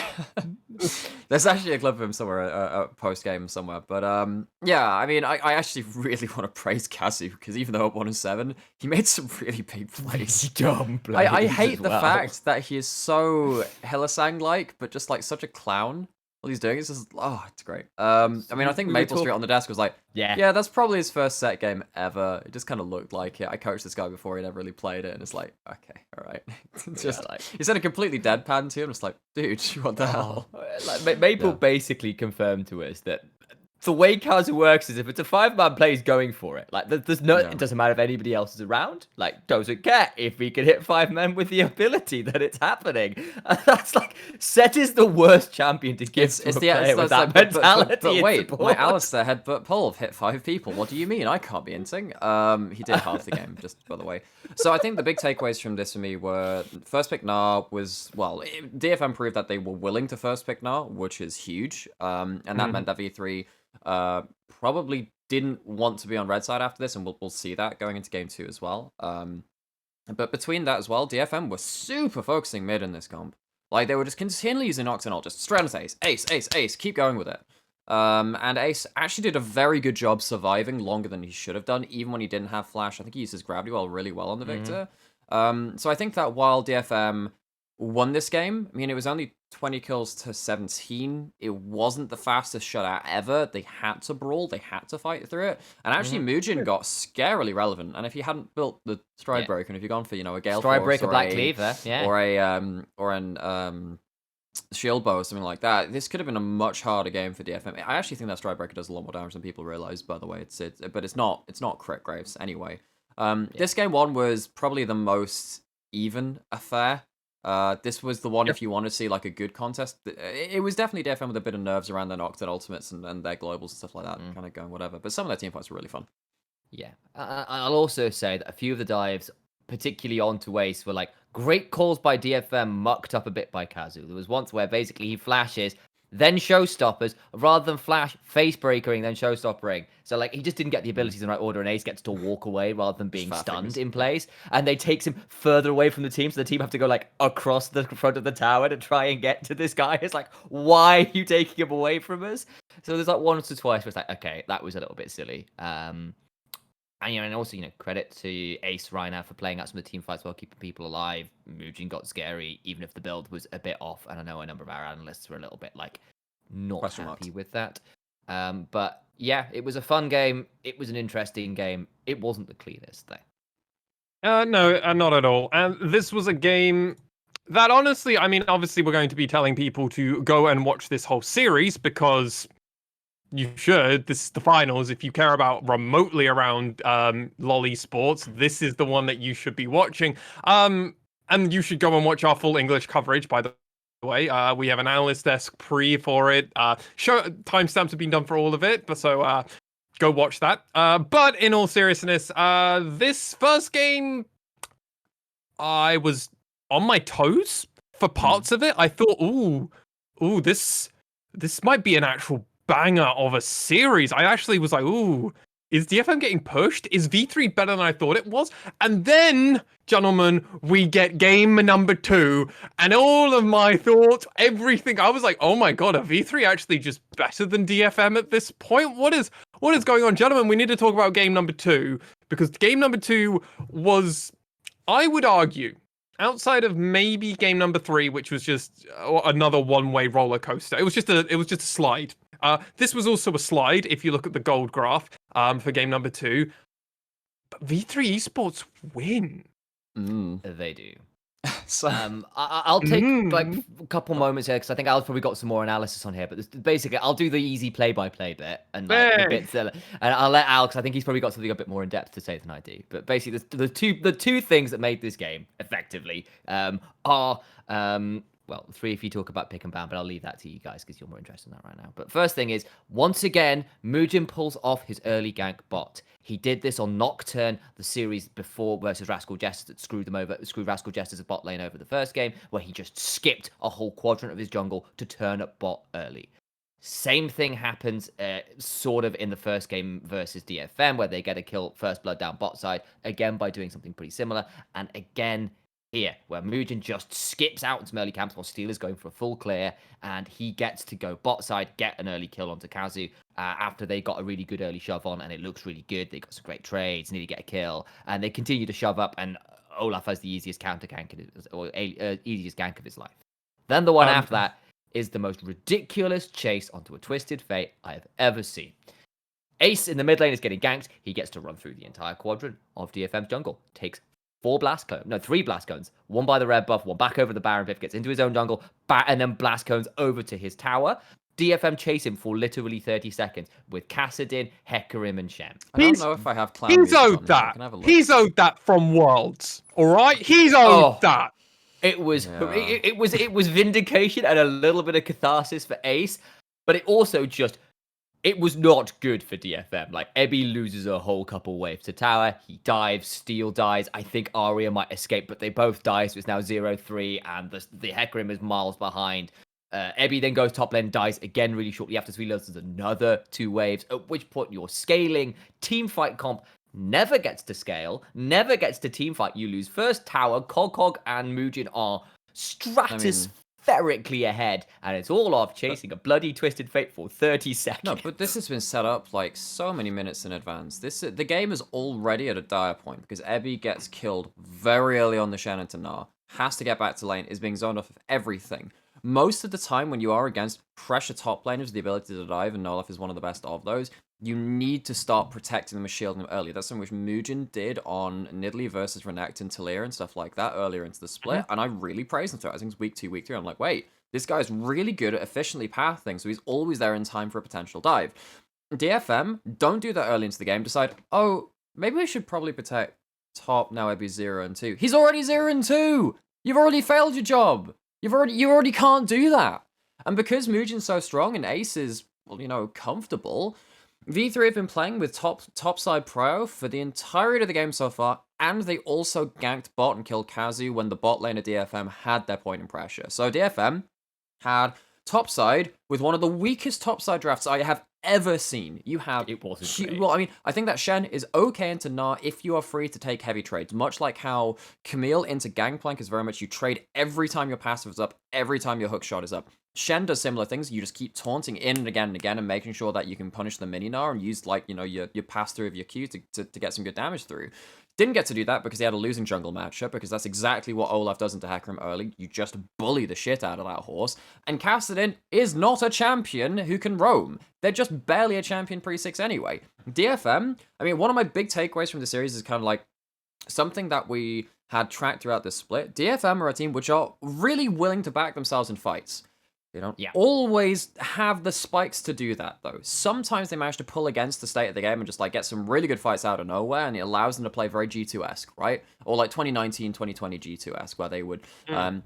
There's actually a clip of him somewhere, post-game somewhere. But, yeah, I mean, I actually really want to praise Kazu, because even though at 1-7, he made some really big plays. Dumb plays I hate the fact that he is so Hylissang-like, but just, like, such a clown. What he's doing is just, it's great. I mean, I think Maple Street on the desk was like, yeah, that's probably his first set game ever. It just kind of looked like it. I coached this guy before, he never really played it, and it's like, okay, all right. He said a completely deadpan to him. It's like, dude, what the hell? Like, Maple basically confirmed to us that the way Kazu works is if it's a 5-man play, he's going for it. Like, there's no, it doesn't matter if anybody else is around. Like, doesn't care if we can hit 5 men with the ability that it's happening. And that's like, Set is the worst champion to give to a player with that mentality. But wait, my Alistair headbutt Pulv hit 5 people. What do you mean? I can't be inting. He did half the game, just by the way. So I think the big takeaways from this for me were, first pick Gnar was, DFM proved that they were willing to first pick Gnar, which is huge. And that meant that V3 probably didn't want to be on red side after this, and we'll see that going into game 2 as well. But between that as well, DFM were super focusing mid in this comp. Like, they were just continually using Ox and ult, just straight on ace, keep going with it. And Ace actually did a very good job surviving longer than he should have done, even when he didn't have flash. I think he used his gravity well really well on the Victor. So I think that while DFM won this game, I mean, it was only 20 kills to 17. It wasn't the fastest shutout ever. They had to brawl. They had to fight through it. And actually, Muujin got scarily relevant. And if you hadn't built the Stride Breaker, and if you'd gone for, a Gale Stride Force Breaker Black Cleaver, or an Shield Bow or something like that, this could have been a much harder game for DFM. I actually think that Stride Breaker does a lot more damage than people realize, by the way. But it's not crit Graves anyway. This game 1 was probably the most even affair. This was the one if you want to see like a good contest. It was definitely DFM with a bit of nerves around their Nocturne ultimates and their globals and stuff like that, kind of going whatever. But some of their team fights were really fun. Yeah, I'll also say that a few of the dives, particularly onto Ace, were like great calls by DFM, mucked up a bit by Kazu. There was once where basically he flashes, then showstoppers, rather than flash, face breakering, then showstoppering. So like he just didn't get the abilities in the right order, and Ace gets to walk away rather than being stunned in place. And they takes him further away from the team, so the team have to go like across the front of the tower to try and get to this guy. It's like, why are you taking him away from us? So there's like once or twice where it's like, okay, that was a little bit silly. And also, credit to Ace right now for playing out some of the team fights while keeping people alive. Muujin got scary, even if the build was a bit off. And I know a number of our analysts were a little bit like not happy with that. But yeah, it was a fun game. It was an interesting game. It wasn't the cleanest though. No, not at all. And this was a game that honestly, I mean, obviously we're going to be telling people to go and watch this whole series because you should. This is the finals. If you care about remotely around LoL Esports, this is the one that you should be watching. And you should go and watch our full English coverage, by the way. We have an analyst desk pre for it. Show timestamps have been done for all of it, but so go watch that. But in all seriousness, this first game, I was on my toes for parts of it. I thought, ooh, this might be an actual banger of a series. I actually was like, ooh, is DFM getting pushed? Is V3 better than I thought it was? And then, gentlemen, we get game number 2, and all of my thoughts, everything, I was like, oh my god, are V3 actually just better than DFM at this point? What is going on? Gentlemen, we need to talk about game number 2, because game number 2 was, I would argue, outside of maybe game number 3, which was just another one-way roller coaster. It was just a slide. This was also a slide if you look at the gold graph for game number 2. But V3 Esports win. They do. So I'll take like a couple moments here because I think Al's probably got some more analysis on here. But basically, I'll do the easy play-by-play bit and like, the bits and I'll let Al, because I think he's probably got something a bit more in depth to say than I do. But basically, the two things that made this game effectively are well, 3 if you talk about pick and ban, but I'll leave that to you guys because you're more interested in that right now. But first thing is, once again, Muujin pulls off his early gank bot. He did this on Nocturne, the series before versus Rascal Jester that screwed Rascal Jester's bot lane over the first game, where he just skipped a whole quadrant of his jungle to turn up bot early. Same thing happens sort of in the first game versus DFM, where they get a kill first blood down bot side, again by doing something pretty similar, and again here, where Muujin just skips out into early camps while Steel is going for a full clear, and he gets to go bot side, get an early kill onto Kazu after they got a really good early shove on, and it looks really good. They got some great trades, need to get a kill, and they continue to shove up, and Olaf has the easiest counter gank easiest gank of his life. Then the one after that is the most ridiculous chase onto a Twisted Fate I have ever seen. Ace in the mid lane is getting ganked. He gets to run through the entire quadrant of DFM's jungle. Takes 3 blast cones. 1 by the red buff, 1 back over the Baron Biff, gets into his own jungle, and then blast cones over to his tower. DFM chase him for literally 30 seconds with Kassadin, Hecarim, and Shen. I don't know if I have clown He's owed that. He's owed that from Worlds. All right, he's owed that. It was it was vindication and a little bit of catharsis for Ace, but it also just. It was not good for DFM. Like, Ebby loses a whole couple waves to tower. He dives. Steel dies. I think Arya might escape, but they both die, so it's now 0-3, and the Hecarim is miles behind. Ebby then goes top lane, dies again really shortly after, so he loses another 2 waves, at which point your scaling teamfight comp never gets to scale, never gets to teamfight. You lose first tower. Cog and Muujin are spherically ahead, and it's all off chasing a bloody Twisted Fate for 30 seconds. No, but this has been set up like so many minutes in advance. The game is already at a dire point because Ebby gets killed very early on the Shen into Gnar, has to get back to lane, is being zoned off of everything. Most of the time when you are against pressure top laners, the ability to dive, and Nolof is one of the best of those, you need to start protecting them and shielding them early. That's something which Muujin did on Nidalee versus Renekton and Taliyah and stuff like that earlier into the split, and I really praised him for it. I think it's week 2, week 3. I'm like, wait, this guy's really good at efficiently pathing, so he's always there in time for a potential dive. DFM, don't do that early into the game. Decide, oh, maybe we should probably protect top now Ebby's 0-2. He's already 0-2! You've already failed your job! You already can't do that. And because Muujin's so strong and Ace is, well, you know, comfortable, V3 have been playing with topside prio for the entirety of the game so far, and they also ganked bot and killed Kazu when the bot lane of DFM had their point in pressure. So DFM had topside with one of the weakest topside drafts I have ever seen. You have... It wasn't great. Well, I mean, I think that Shen is okay into Gnar if you are free to take heavy trades, much like how Camille into Gangplank is very much you trade every time your passive is up, every time your hook shot is up. Shen does similar things. You just keep taunting in and again and making sure that you can punish the mini Gnar and use, like, you know, your pass-through of your Q to get some good damage through. Didn't get to do that because he had a losing jungle matchup, because that's exactly what Olaf does into Hecarim early. You just bully the shit out of that horse. And Kassadin is not a champion who can roam. They're just barely a champion pre-6 anyway. DFM, I mean, one of my big takeaways from the series is kind of like something that we had tracked throughout this split. DFM are a team which are really willing to back themselves in fights. They don't always have the spikes to do that, though. Sometimes they manage to pull against the state of the game and just, like, get some really good fights out of nowhere, and it allows them to play very G2-esque, right? Or, like, 2019, 2020 G2-esque, where they would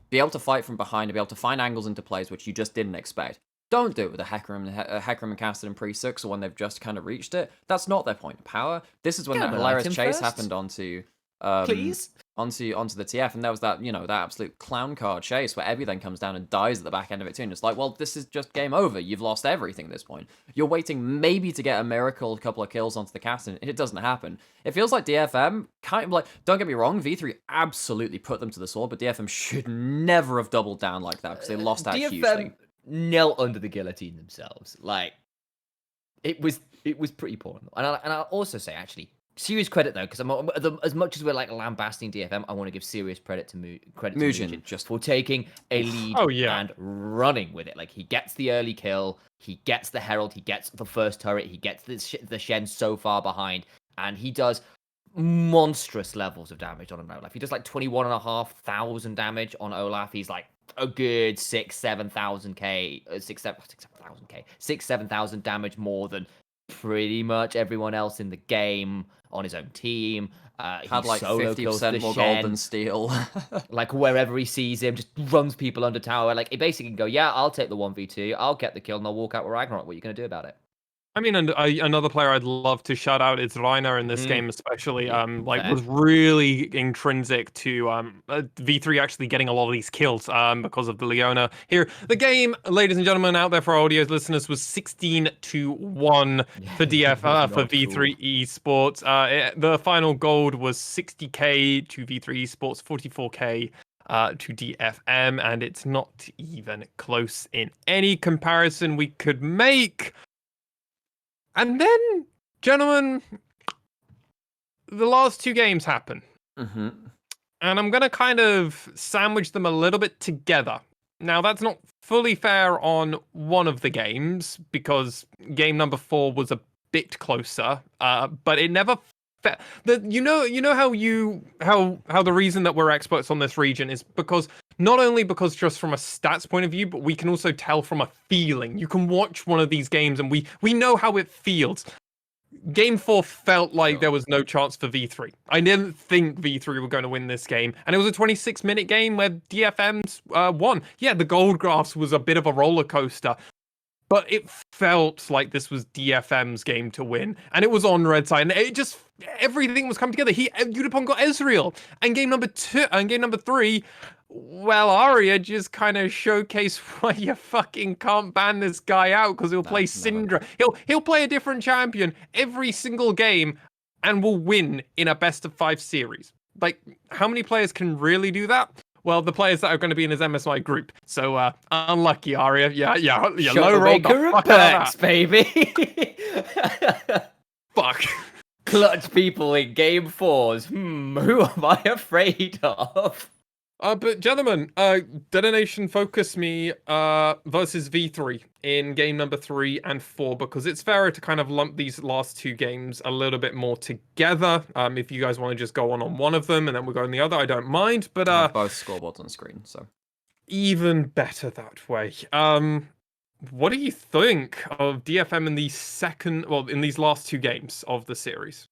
be able to fight from behind and be able to find angles into plays which you just didn't expect. Don't do it with a Hecarim and Casted in pre-6 or when they've just kind of reached it. That's not their point of power. This is when that hilarious chase happened onto onto the TF, and there was that, that absolute clown car chase where Ebby then comes down and dies at the back end of it too, and it's like, well, this is just game over. You've lost everything at this point. You're waiting maybe to get a miracle couple of kills onto the Casted, and it doesn't happen. It feels like DFM, kind of like, don't get me wrong, V3 absolutely put them to the sword, but DFM should never have doubled down like that, because they lost out hugely. Knelt under the guillotine themselves. Like, it was pretty poor. And I'll also say, actually, serious credit though, because as much as we're like lambasting DFM, I want to give serious credit to Mugen just for taking a lead and running with it. Like, he gets the early kill, he gets the Herald, he gets the first turret, he gets the Shen so far behind, and he does monstrous levels of damage on him. Olaf. He does like 21,500 damage on Olaf. He's like a good 6,000 damage more than pretty much everyone else in the game on his own team. Had like 50% more gold than steel. Like, wherever he sees him, just runs people under tower. Like, he basically can go, yeah, I'll take the 1v2, I'll get the kill, and I'll walk out with Ragnarok. What are you going to do about it? I mean, another player I'd love to shout out is Reiner in this game, especially. Was really intrinsic to V3 actually getting a lot of these kills because of the Leona here. The game, ladies and gentlemen, out there for our audio listeners, was 16-1 for for V3 Esports. The final gold was 60k to V3 Esports, 44k to DFM, and it's not even close in any comparison we could make. And then, gentlemen, the last two games happen. Mm-hmm. And I'm going to kind of sandwich them a little bit together. Now, that's not fully fair on one of the games, because game number 4 was a bit closer, but it never... You know how the reason that we're experts on this region is because not only because just from a stats point of view, but we can also tell from a feeling. You can watch one of these games and we know how it feels. Game 4 felt like there was no chance for V3. I didn't think V3 were going to win this game, and it was a 26-minute game where DFM's won. Yeah, the gold graphs was a bit of a roller coaster, but it felt like this was DFM's game to win, and it was on red side, and it just everything was coming together. Udapon got Ezreal, and game number 3, well, Arya just kind of showcased why you fucking can't ban this guy out, because he'll play Syndra. He'll play a different champion every single game, and will win in a best of 5 series. Like, how many players can really do that? Well, the players that are going to be in his MSI group. So, unlucky, Arya. Yeah. Low roll the fuck out of that, baby. Fuck. Clutch people in game 4s. Who am I afraid of? But gentlemen, Detonation Focus Me versus V3 in game number 3 and 4, because it's fairer to kind of lump these last two games a little bit more together. If you guys want to just go on one of them and then we'll go on the other, I don't mind. But both scoreboards on screen, so even better that way. What do you think of DFM in in these last two games of the series?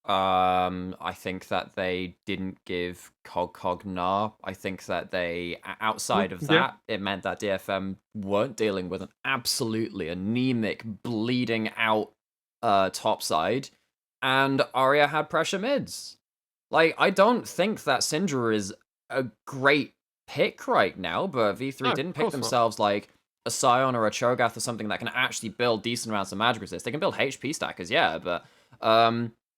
I think that they didn't give Cog Nah. I think that they, outside of that, it meant that DFM weren't dealing with an absolutely anemic, bleeding out top side, and Arya had pressure mids. Like, I don't think that Syndra is a great pick right now, but V3 didn't pick themselves like a Sion or a Cho'Gath or something that can actually build decent amounts of magic resist. They can build HP stackers, yeah, but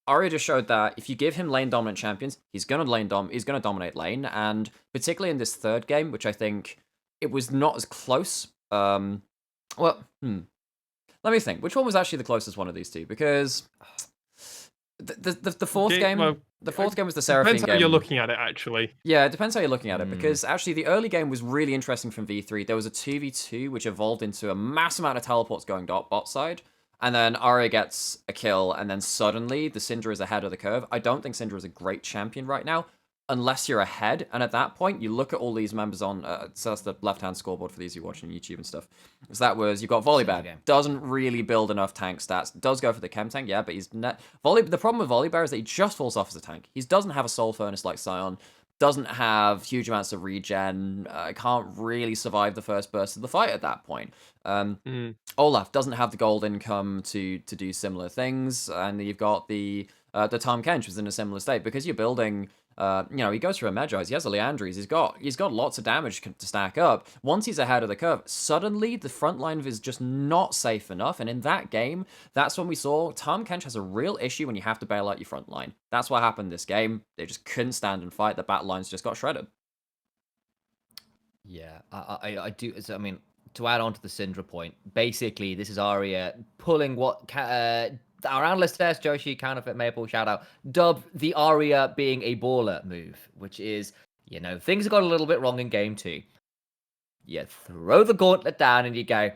Arya just showed that if you give him lane dominant champions, he's gonna dominate lane, and particularly in this third game, which I think it was not as close. Let me think. Which one was actually the closest one of these two? Because the fourth game, the fourth game was the Seraphine game. Depends how you're looking at it, actually. Yeah, it depends how you're looking at it, because actually the early game was really interesting from V3. There was a 2v2 which evolved into a mass amount of teleports going bot side. And then Arya gets a kill, and then suddenly the Syndra is ahead of the curve. I don't think Syndra is a great champion right now, unless you're ahead. And at that point, you look at all these members on, so that's the left-hand scoreboard for these you watching YouTube and stuff. So that was, you've got Volibear, doesn't really build enough tank stats, does go for the chem tank, yeah, but he's the problem with Volibear is that he just falls off as a tank. He doesn't have a soul furnace like Sion, doesn't have huge amounts of regen, can't really survive the first burst of the fight at that point. Olaf doesn't have the gold income to do similar things, and you've got the Tahm Kench was in a similar state because you're building. He goes for a Medjay's, he has a Liandry's, he's got lots of damage to stack up. Once he's ahead of the curve, suddenly the front line is just not safe enough, and in that game, that's when we saw Tahm Kench has a real issue when you have to bail out your front line. That's what happened this game. They just couldn't stand and fight. The back lines just got shredded. Yeah, I do. So, I mean, to add on to the Syndra point, basically, this is Aria pulling what our analyst there, Joshi, Counterfeit Maple, shout out, dubbed the Aria being a baller move, which is, things have got a little bit wrong in game 2. You throw the gauntlet down and you go,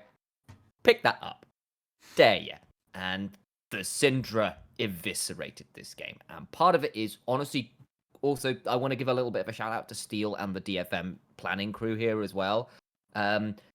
pick that up. Dare ya. And the Syndra eviscerated this game. And part of it is, honestly, also, I want to give a little bit of a shout out to Steel and the DFM planning crew here as well.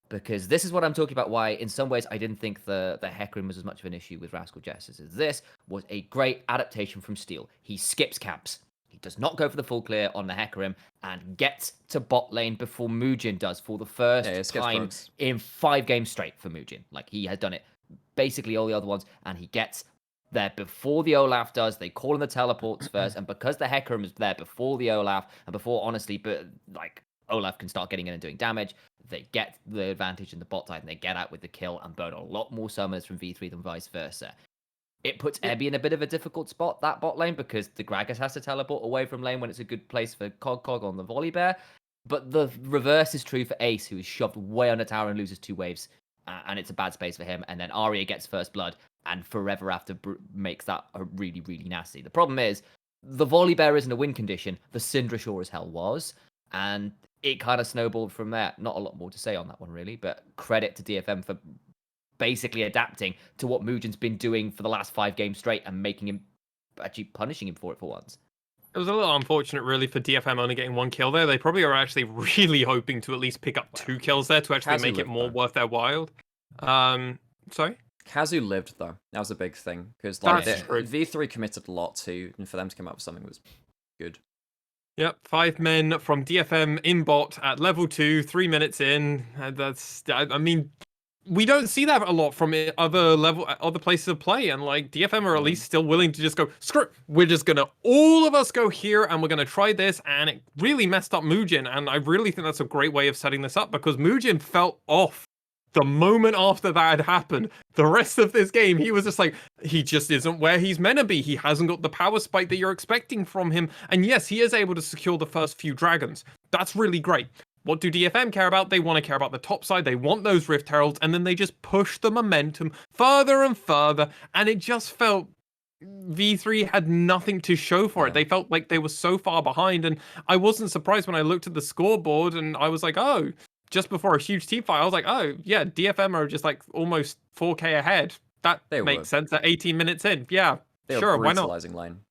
Because this is what I'm talking about, why in some ways I didn't think the Hecarim was as much of an issue with Rascal Jester as this was a great adaptation from Steel. He skips camps. He does not go for the full clear on the Hecarim and gets to bot lane before Muujin does for the first time in 5 games straight for Muujin. Like, he has done it basically all the other ones, and he gets there before the Olaf does. They call in the teleports first, and because the Hecarim is there before the Olaf, and before, honestly, but like, Olaf can start getting in and doing damage, they get the advantage in the bot side and they get out with the kill and burn a lot more summoners from V3 than vice versa. It puts Ebby in a bit of a difficult spot, that bot lane, because the Gragas has to teleport away from lane when it's a good place for Cog on the Volibear. But the reverse is true for Ace, who is shoved way on a tower and loses 2 waves. And it's a bad space for him. And then Arya gets first blood and forever after makes that a really, really nasty. The problem is, the Volibear isn't a win condition. The Syndra sure as hell was. And it kind of snowballed from there. Not a lot more to say on that one, really, but credit to DFM for basically adapting to what Muujin's been doing for the last 5 games straight and making him, actually punishing him for it for once. It was a little unfortunate, really, for DFM only getting 1 kill there. They probably are actually really hoping to at least pick up 2 kills there to actually make it more worth their while. Sorry? Kazu lived, though. That was a big thing, because V3 committed a lot to, and for them to come up with something was good. Yep, 5 men from DFM in bot at level 2, 3 minutes in. I mean, we don't see that a lot from other places of play, and like DFM are at least still willing to just go, screw it, we're just gonna all of us go here and we're gonna try this, and it really messed up Muujin, and I really think that's a great way of setting this up because Muujin felt off the moment after that had happened. The rest of this game, he was just like, he just isn't where he's meant to be. He hasn't got the power spike that you're expecting from him. And yes, he is able to secure the first few dragons. That's really great. What do DFM care about? They want to care about the top side. They want those Rift Heralds, and then they just push the momentum further and further. And it just felt V3 had nothing to show for it. They felt like they were so far behind. And I wasn't surprised when I looked at the scoreboard and I was like, oh, just before a huge team fight, I was like, oh, yeah, DFM are just like almost 4K ahead. That makes sense at 18 minutes in. Yeah, sure, why not?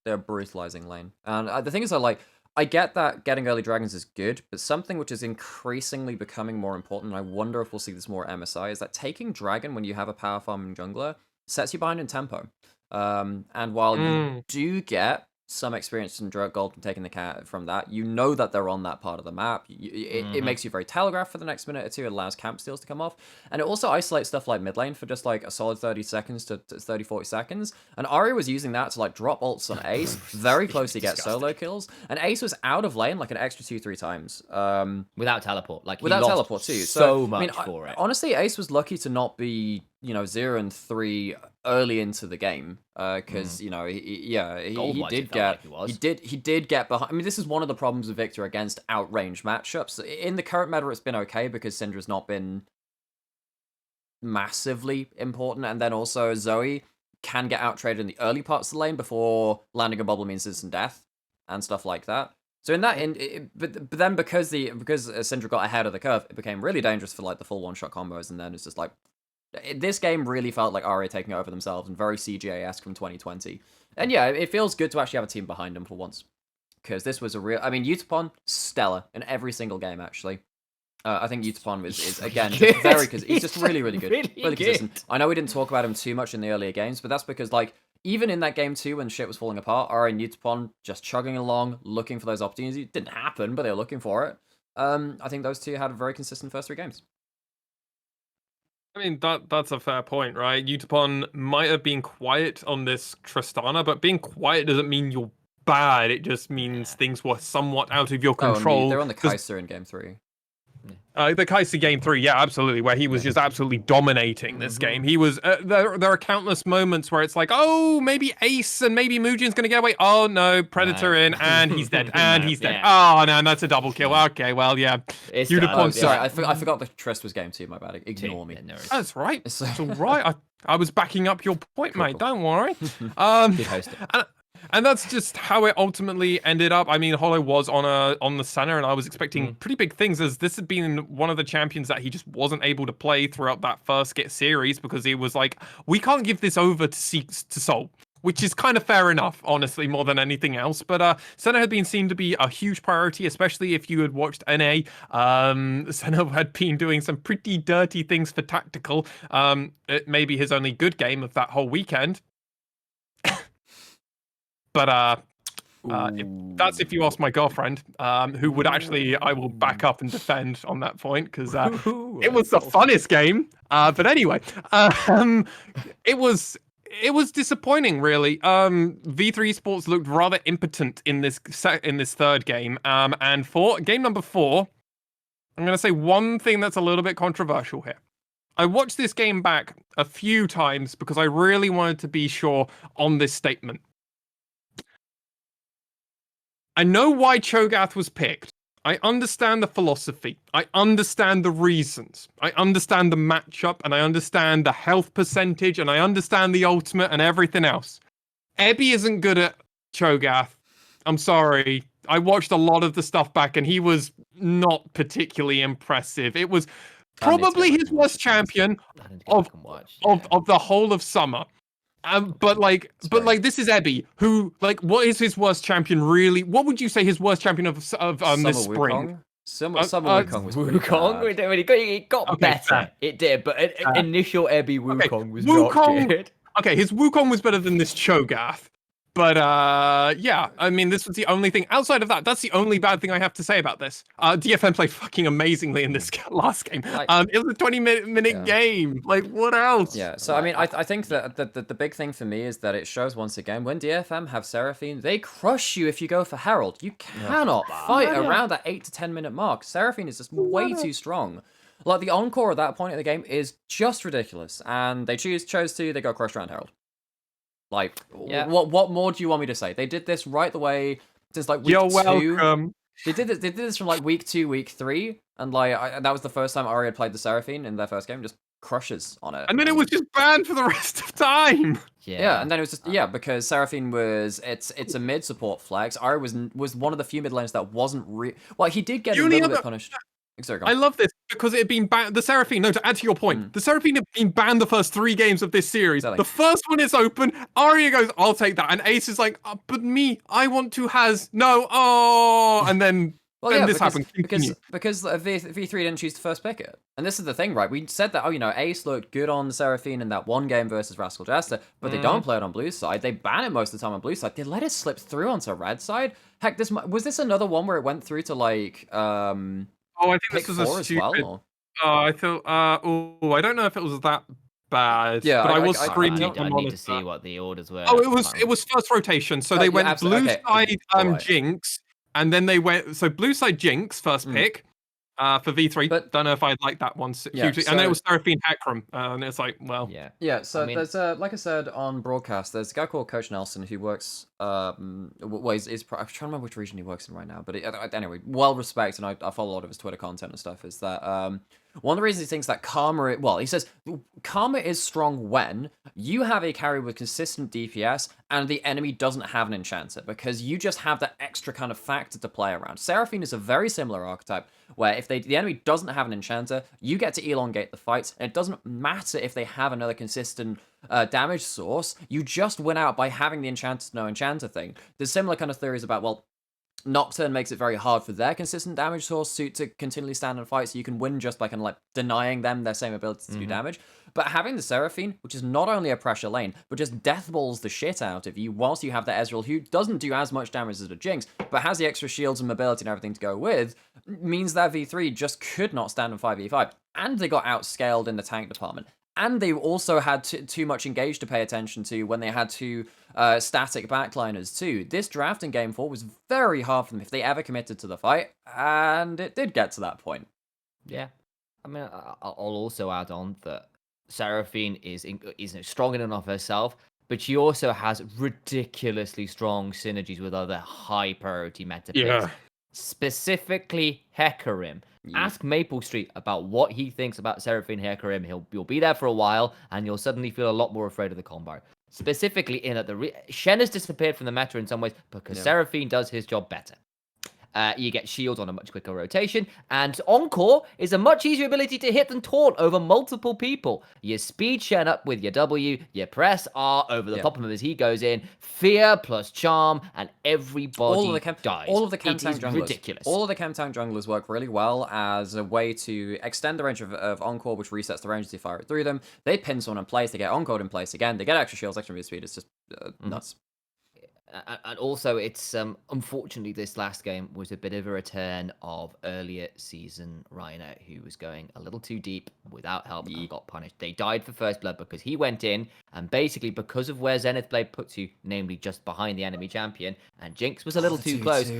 They're brutalizing lane. And the thing is, I get that getting early dragons is good, but something which is increasingly becoming more important, and I wonder if we'll see this more at MSI, is that taking dragon when you have a power farming jungler sets you behind in tempo. And while you do get some experience in gold from taking the cat from that, you know that they're on that part of the map. It makes you very telegraphed for the next minute or two. It allows camp steals to come off, and it also isolates stuff like mid lane for just like a solid 30 seconds to 30-40 seconds. And Ari was using that to like drop ults on Ace very close to get solo kills, and Ace was out of lane like an extra 2-3 times without teleport, without teleport too. So much for it. Honestly, Ace was lucky to not be 0-3 early into the game, because he did get behind. I mean, this is one of the problems with Victor against outrange matchups. In the current meta, it's been okay because Syndra's not been massively important, and then also Zoe can get out traded in the early parts of the lane before landing a bubble means instant death and stuff like that. So in that but then because Syndra got ahead of the curve, it became really dangerous for like the full one-shot combos, and then it's just like, this game really felt like Aria taking it over themselves and very CGA-esque from 2020. And yeah, it feels good to actually have a team behind them for once. Because this was Utapon, stellar in every single game, actually. I think Utapon is again, very good. He's just really, really good. Really consistent. I know we didn't talk about him too much in the earlier games, but that's because, like, even in that game 2 when shit was falling apart, Initia1ise just chugging along, looking for those opportunities. It didn't happen, but they were looking for it. I think those two had a very consistent first 3 games. I mean, that's a fair point, right? Initia1ise might have been quiet on this Tristana, but being quiet doesn't mean you're bad. It just means things were somewhat out of your control. They're on the Kaiser in game 3. The Kaiser game 3, yeah, absolutely, where he was just absolutely dominating this game. He was. There are countless moments where it's like, oh, maybe Ace and maybe Muujin's gonna get away. Oh no, Predator in, and he's dead, and he's dead. Oh no, that's a double kill. Okay, well, yeah. Sorry, I forgot the Trist was game 2. My bad. Ignore me. That's right. It's all right. I was backing up your point, mate. Don't worry. Good host. And that's just how it ultimately ended up. I mean, Hollow was on the center, and I was expecting pretty big things, as this had been one of the champions that he just wasn't able to play throughout that first series, because he was like, we can't give this over to Soul, which is kind of fair enough, honestly, more than anything else. But Senna had been seen to be a huge priority, especially if you had watched NA. Senna had been doing some pretty dirty things for Tactical. It may be his only good game of that whole weekend. But if you ask my girlfriend, who would actually, I will back up and defend on that point, because it was the funnest game. But anyway, it was disappointing, really. V3 Esports looked rather impotent in this third game. And for game number 4, I'm going to say one thing that's a little bit controversial here. I watched this game back a few times because I really wanted to be sure on this statement. I know why Cho'Gath was picked. I understand the philosophy. I understand the reasons. I understand the matchup, and I understand the health percentage, and I understand the ultimate and everything else. Ebby isn't good at Cho'Gath. I'm sorry. I watched a lot of the stuff back, and he was not particularly impressive. It was probably his worst champion of the whole of summer. But this is Ebby, who, like, what is his worst champion really? What would you say his worst champion of this spring? Summer Wukong was It got better. It did, but initial Ebby Wukong was not good. Okay, his Wukong was better than this Cho'Gath. But yeah, I mean, this was the only thing. Outside of that, that's the only bad thing I have to say about this. DFM played fucking amazingly in this last game. It was a 20-minute game. Like, what else? Yeah, so I mean, I think that the big thing for me is that it shows once again, when DFM have Seraphine, they crush you if you go for Herald. You cannot fight around that 8 to 10 minute mark. Seraphine is just way too strong. Like, the encore at that point in the game is just ridiculous, and they chose to, they go crushed around Herald. Like, what more do you want me to say? They did this right the way since like week 2. Welcome. They did this from like week 2, week 3, and like that was the first time Ari had played the Seraphine in their first game. Just crushes on it, and then it was just banned for the rest of time. Yeah, and then it was just because Seraphine was it's a mid support flex. Ari was one of the few mid laners that wasn't he did get a little bit punished. Sorry, I love this because it had been banned. The Seraphine, no, to add to your point, the Seraphine had been banned the first 3 games of this series. Exactly. The first one is open. Arya goes, I'll take that. And Ace is like, but me, I want to and then this happened. Because V3 didn't choose to first pick it. And this is the thing, right? We said that, Ace looked good on the Seraphine in that one game versus Rascal Jester, but they don't play it on blue side. They ban it most of the time on blue side. They let it slip through onto red side. Heck, was this another one where it went through to like I think this was a stupid. I thought. I don't know if it was that bad. Yeah, but I was screaming. I need to see what the orders were. Oh, it was first rotation. So they went blue side Jinx, and then they went blue side Jinx first pick. For V3, but don't know if I'd like that one hugely. And then it was Seraphine Hecarim, and it's like, well, yeah. So there's like I said on broadcast, there's a guy called Coach Nelson who works. I'm trying to remember which region he works in right now, but anyway, well respected, and I follow a lot of his Twitter content and stuff. Is that one of the reasons he thinks that Karma? Well, he says Karma is strong when you have a carry with consistent DPS and the enemy doesn't have an enchanter, because you just have that extra kind of factor to play around. Seraphine is a very similar archetype, where if the enemy doesn't have an enchanter, you get to elongate the fights, and it doesn't matter if they have another consistent damage source. You just win out by having the enchanter no enchanter thing. There's similar kind of theories about, well, Nocturne makes it very hard for their consistent damage source to continually stand and fight, so you can win just by kind of like denying them their same ability to do damage. But having the Seraphine, which is not only a pressure lane, but just deathballs the shit out of you, whilst you have the Ezreal, who doesn't do as much damage as the Jinx, but has the extra shields and mobility and everything to go with, means that V3 just could not stand in 5v5. And they got outscaled in the tank department. And they also had too much engage to pay attention to when they had two static backliners too. This draft in Game 4 was very hard for them if they ever committed to the fight, and it did get to that point. Yeah. I mean, I'll also add on that Seraphine is strong in and of herself, but she also has ridiculously strong synergies with other high priority meta picks. Specifically Hecarim. Ask Maple Street about what he thinks about Seraphine Hecarim. You'll be there for a while, and you'll suddenly feel a lot more afraid of the combo. Specifically in that Shen has disappeared from the meta in some ways because Seraphine does his job better. You get shield on a much quicker rotation, and Encore is a much easier ability to hit than taunt over multiple people. You speed Shen up with your W, you press R over the top of him as he goes in, fear plus charm, and everybody dies. All of the chem tank junglers. Ridiculous. All of the chem tank junglers work really well as a way to extend the range of Encore, which resets the range as you fire it through them. They pin someone in place, they get Encored in place again, they get extra shields, extra move speed. It's just nuts. And also, it's unfortunately this last game was a bit of a return of earlier season Reiner, who was going a little too deep without help and got punished. They died for first blood because he went in, and basically because of where Zenith Blade puts you, namely just behind the enemy champion, and Jinx was a little too close.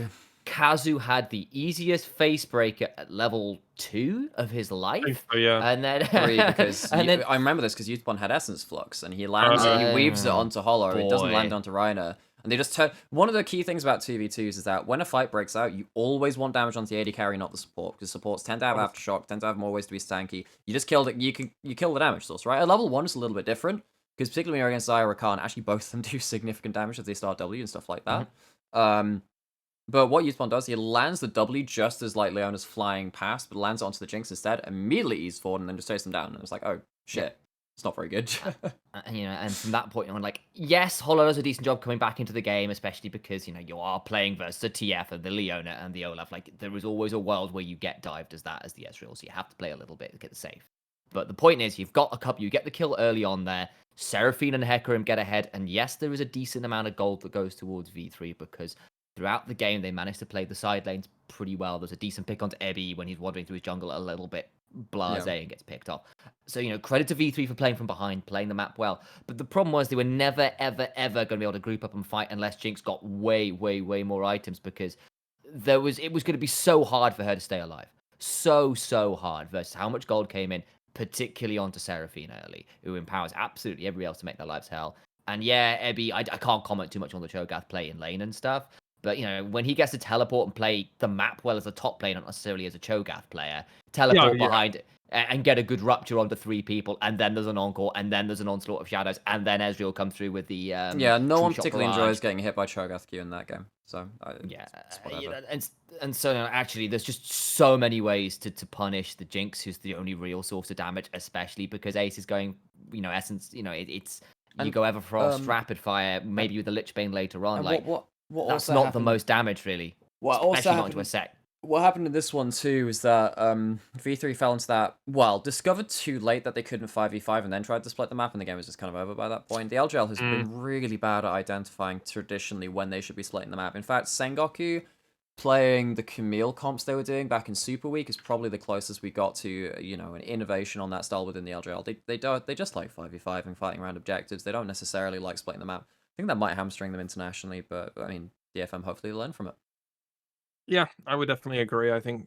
Kazu had the easiest face breaker at level 2 of his life. And then because I remember this because Youthborn had Essence Flux, and he lands it, he weaves it onto Hollow, it doesn't land onto Reiner. And they just turn. One of the key things about 2v2s is that when a fight breaks out, you always want damage onto the AD carry, not the support, because supports tend to have aftershock, tend to have more ways to be stanky. You just killed it. You kill the damage source, right? At level 1, it's a little bit different, because particularly when you're against Xayah or Khan, actually both of them do significant damage as they start W and stuff like that. But what Youthborn does, he lands the W just as like Leona's flying past, but lands it onto the Jinx instead, immediately eases forward, and then just takes them down. And it's like, oh shit. It's not very good. And from that point on, like, yes, Hollow does a decent job coming back into the game, especially because, you are playing versus the TF and the Leona and the Olaf. Like, there is always a world where you get dived as the Ezreal, so you have to play a little bit to get the safe. But the point is, you've got a couple, you get the kill early on there, Seraphine and Hecarim get ahead, and yes, there is a decent amount of gold that goes towards V3 because throughout the game, they managed to play the side lanes pretty well. There's a decent pick onto Ebby when he's wandering through his jungle a little bit blasé and gets picked off. So, credit to V3 for playing from behind, playing the map well. But the problem was they were never, ever, ever going to be able to group up and fight unless Jinx got way, way, way more items because it was going to be so hard for her to stay alive. So hard versus how much gold came in, particularly onto Seraphine early, who empowers absolutely everybody else to make their lives hell. And yeah, Ebby, I can't comment too much on the Cho'Gath play in lane and stuff. But, when he gets to teleport and play the map well as a top player, not necessarily as a Cho'Gath player, teleport behind and get a good rupture onto 3 people, and then there's an Encore, and then there's an Onslaught of Shadows, and then Ezreal comes through with the no one particularly enjoys getting hit by Cho'Gath Q in that game. So, and so actually, there's just so many ways to punish the Jinx, who's the only real source of damage, especially because Ace is going, Essence, it's... You go Everfrost, Rapid Fire, maybe with the Lichbane later on. That's not the most damage, really. Especially not into a sec. What happened in this one, too, is that V3 fell into that, discovered too late that they couldn't 5v5 and then tried to split the map, and the game was just kind of over by that point. The LJL has been really bad at identifying traditionally when they should be splitting the map. In fact, Sengoku playing the Camille comps they were doing back in Super Week is probably the closest we got to, an innovation on that style within the LJL. They just like 5v5 and fighting around objectives. They don't necessarily like splitting the map. I think that might hamstring them internationally, but I mean, DFM hopefully learn from it. Yeah, I would definitely agree. I think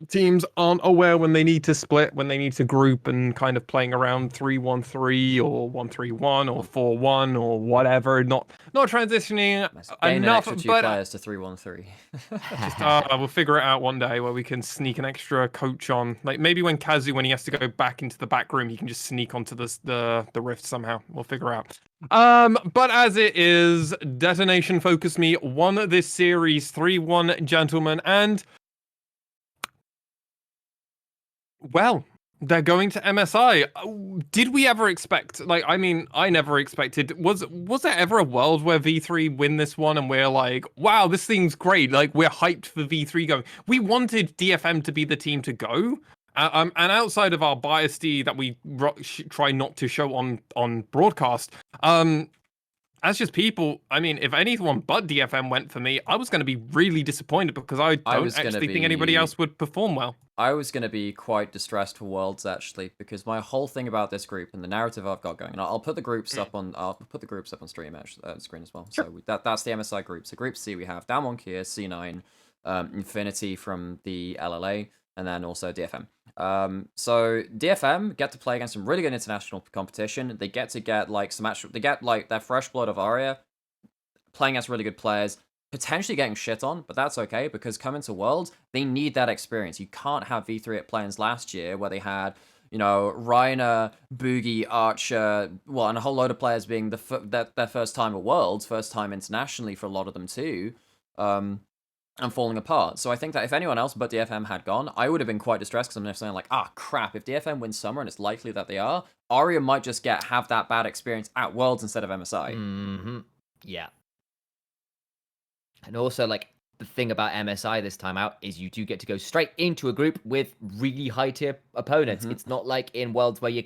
teams aren't aware when they need to split, when they need to group, and kind of playing around 3-1-3 or 1-3-1 or 4-1 or whatever. Not transitioning enough. Extra 2 players to 3-1-3. We'll figure it out one day where we can sneak an extra coach on. Like maybe when Kazu, when he has to go back into the back room, he can just sneak onto the rift somehow. We'll figure out. But as it is, Detonation Focus Me won this series 3-1, gentlemen, and well, They're going to MSI. Did we ever expect, like, I mean, I never expected, was there ever a world where V3 win this one and we're like, wow, this thing's great, like, we're hyped for V3 going. We wanted DFM to be the team to go, and outside of our biasty that we try not to show on broadcast, as just people, I mean, if anyone but DFM went for me, I was going to be really disappointed because I don't actually think anybody else would perform well. I was going to be quite distressed for Worlds, actually, because my whole thing about this group and the narrative I've got going, and I'll put the groups up on stream screen as well. Sure. So that's the MSI group. So Group C, we have Damwon Kia, C9, Infinity from the LLA, and then also DFM. So DFM get to play against some really good international competition. They get like some actual, they get like their fresh blood of Aria playing against really good players, potentially getting shit on, but that's okay because coming to Worlds, they need that experience. You can't have V3 at play-ins last year where they had, you know, Reiner, Boogie, Archer, well, and a whole load of players being their first time at Worlds, first time internationally for a lot of them too. And falling apart. So I think that if anyone else but DFM had gone, I would have been quite distressed because I'm saying like, crap, if DFM wins Summer, and it's likely that they are, Aria might just have that bad experience at Worlds instead of MSI. Mm-hmm. Yeah. And also, like, the thing about MSI this time out is you do get to go straight into a group with really high tier opponents. It's not like in Worlds where you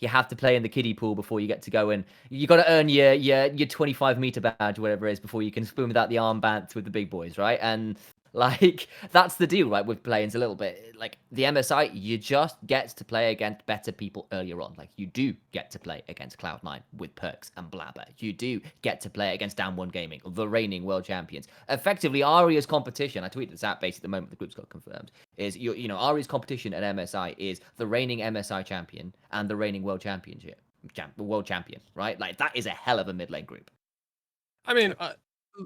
have to play in the kiddie pool before you get to go, and you got to earn your 25 meter badge or whatever it is before you can spoon without the armbands with the big boys, right? And like, that's the deal, right, with play-ins a little bit. Like, the MSI, you just get to play against better people earlier on. Like, you do get to play against Cloud9 with Perks and Blabber. You do get to play against Damwon Gaming, the reigning world champions. Effectively, Aria's competition, I tweeted this out basically the moment the group's got confirmed, is, you know, Aria's competition at MSI is the reigning MSI champion and the reigning world championship. World champion, right? Like, that is a hell of a mid-lane group. I mean,